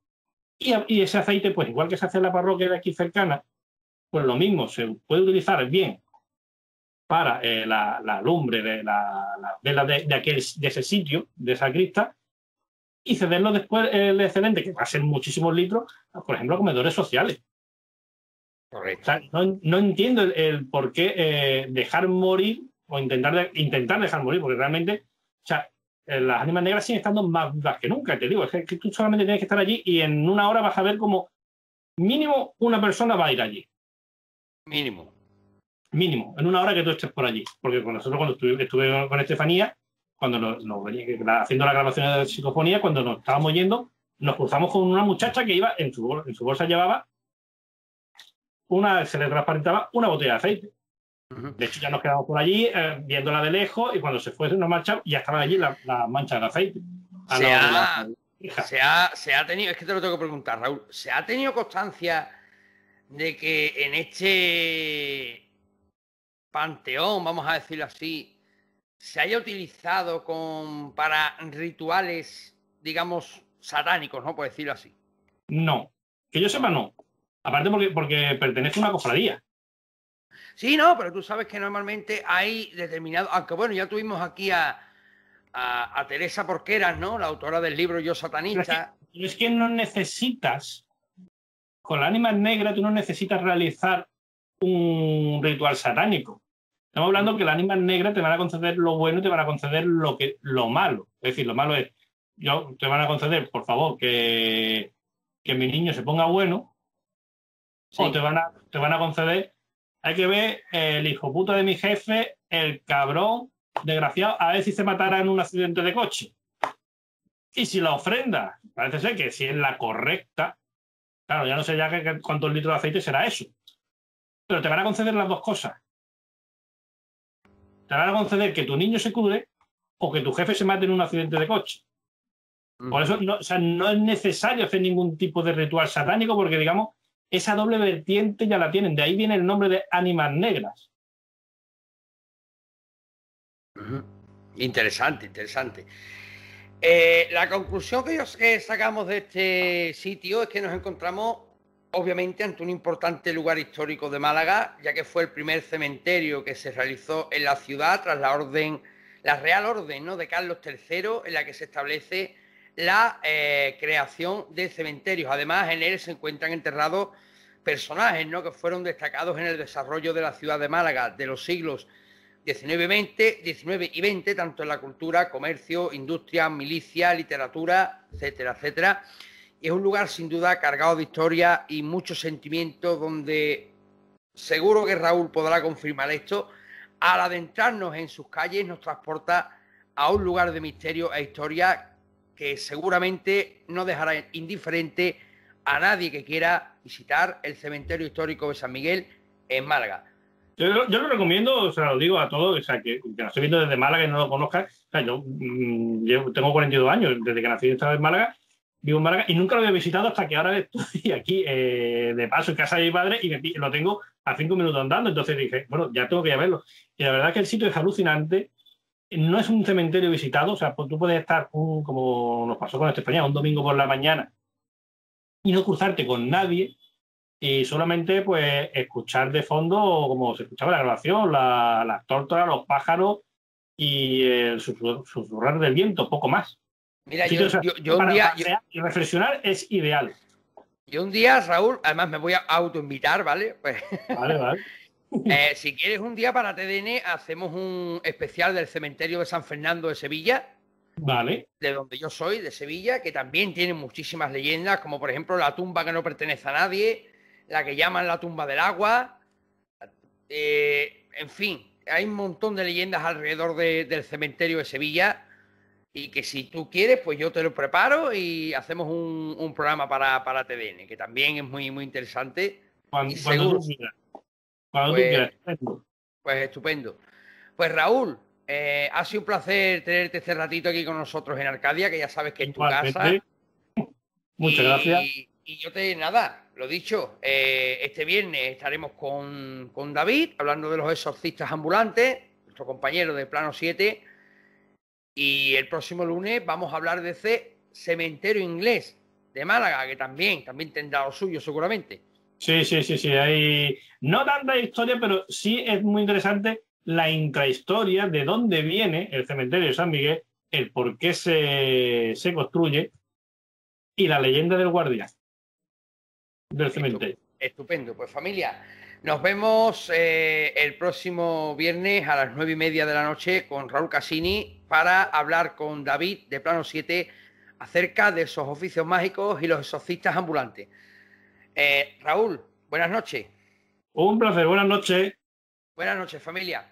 Y ese aceite, pues igual que se hace en la parroquia de aquí cercana, pues lo mismo, se puede utilizar bien para la lumbre la vela de ese sitio, de esa crista, y cederlo después el excedente, que va a ser muchísimos litros, por ejemplo, a comedores sociales. O Correcto. sea, no entiendo el por qué dejar morir o intentar dejar morir, porque realmente, o sea, las ánimas negras siguen estando más vivas que nunca, te digo, es que tú solamente tienes que estar allí y en una hora vas a ver como mínimo una persona va a ir allí. Mínimo. Mínimo, en una hora que tú estés por allí. Porque con nosotros cuando estuve con Estefanía, cuando haciendo la grabación de psicofonía, cuando nos estábamos yendo, nos cruzamos con una muchacha que iba, en su bolsa llevaba se le transparentaba una botella de aceite. De hecho, ya nos quedamos por allí viéndola de lejos y cuando se fue nos marchamos y ya estaban allí las manchas de aceite al Se lado de la ha, hija. se ha tenido, es que te lo tengo que preguntar, Raúl, ¿se ha tenido constancia de que en este panteón, vamos a decirlo así, se haya utilizado para rituales, digamos, satánicos, ¿no? Por decirlo así? No, que yo sepa no. Aparte porque pertenece a una cofradía. Sí, no, pero tú sabes que normalmente hay determinados, aunque bueno, ya tuvimos aquí a Teresa Porqueras, ¿no? La autora del libro Yo Satanista. Es que no necesitas, con la ánima negra, tú no necesitas realizar un ritual satánico. Estamos hablando que las ánimas negras te van a conceder lo bueno y te van a conceder lo malo. Es decir, lo malo es, te van a conceder, por favor, que mi niño se ponga bueno, Sí. o te van a conceder, hay que ver el hijo puta de mi jefe, el cabrón, desgraciado, a ver si se matara en un accidente de coche. Y si la ofrenda, parece ser que si es la correcta, claro, ya no sé ya cuántos litros de aceite será eso. Pero te van a conceder las dos cosas. Te van a conceder que tu niño se cure o que tu jefe se mate en un accidente de coche. Por eso no es necesario hacer ningún tipo de ritual satánico porque, digamos, esa doble vertiente ya la tienen. De ahí viene el nombre de ánimas negras. Interesante, interesante. La conclusión que sacamos de este sitio es que nos encontramos obviamente ante un importante lugar histórico de Málaga, ya que fue el primer cementerio que se realizó en la ciudad tras la Real Orden, ¿no?, de Carlos III, en la que se establece la creación de cementerios. Además, en él se encuentran enterrados personajes, ¿no?, que fueron destacados en el desarrollo de la ciudad de Málaga de los siglos XIX y XX, tanto en la cultura, comercio, industria, milicia, literatura, etcétera, etcétera. Y es un lugar sin duda cargado de historia y muchos sentimientos, donde seguro que Raúl podrá confirmar esto. Al adentrarnos en sus calles nos transporta a un lugar de misterio e historia que seguramente no dejará indiferente a nadie que quiera visitar el cementerio histórico de San Miguel en Málaga. Yo lo recomiendo, o sea, lo digo a todos, o sea, que lo estoy viendo desde Málaga y no lo conozcan. O sea, yo tengo 42 años, desde que nací estaba en Málaga, vivo en Málaga y nunca lo había visitado hasta que ahora estoy aquí de paso en casa de mi padre y lo tengo a 5 minutos andando. Entonces dije, bueno, ya tengo que ir a verlo. Y la verdad es que el sitio es alucinante. No es un cementerio visitado, o sea, pues tú puedes estar, como nos pasó con Estefanía, un domingo por la mañana y no cruzarte con nadie y solamente pues escuchar de fondo, como se escuchaba la grabación, las tórtolas, los pájaros y el susurrar del viento, poco más. Mira, Sí, para pasear y reflexionar es ideal. Yo un día, Raúl, además me voy a autoinvitar, ¿vale? Pues, vale. Si quieres un día para TDN, hacemos un especial del cementerio de San Fernando de Sevilla. Vale. De donde yo soy, de Sevilla, que también tiene muchísimas leyendas, como por ejemplo la tumba que no pertenece a nadie, la que llaman la tumba del agua. En fin, hay un montón de leyendas alrededor del cementerio de Sevilla. Y que si tú quieres, pues yo te lo preparo y hacemos un programa para TDN, que también es muy, muy interesante. Cuando tú quieras. Cuando tú Pues, quieras. pues estupendo. Pues Raúl, ha sido un placer tenerte este ratito aquí con nosotros en Arcadia, que ya sabes que es tu casa. Igualmente, muchas gracias. Y yo nada, lo dicho, este viernes estaremos con David, hablando de los exorcistas ambulantes, nuestro compañero de Plano 7, y el próximo lunes vamos a hablar de ese cementerio inglés de Málaga, que también tendrá lo suyo seguramente. Sí, sí, sí, sí. Hay no tanta historia, pero sí es muy interesante la intrahistoria de dónde viene el cementerio de San Miguel, el por qué se construye y la leyenda del guardián del cementerio. Estupendo. Pues familia, nos vemos el próximo viernes a las 9:30 de la noche con Raúl Casini para hablar con David de Plano 7 acerca de esos oficios mágicos y los exorcistas ambulantes. Raúl, buenas noches. Un placer, buenas noches. Buenas noches, familia.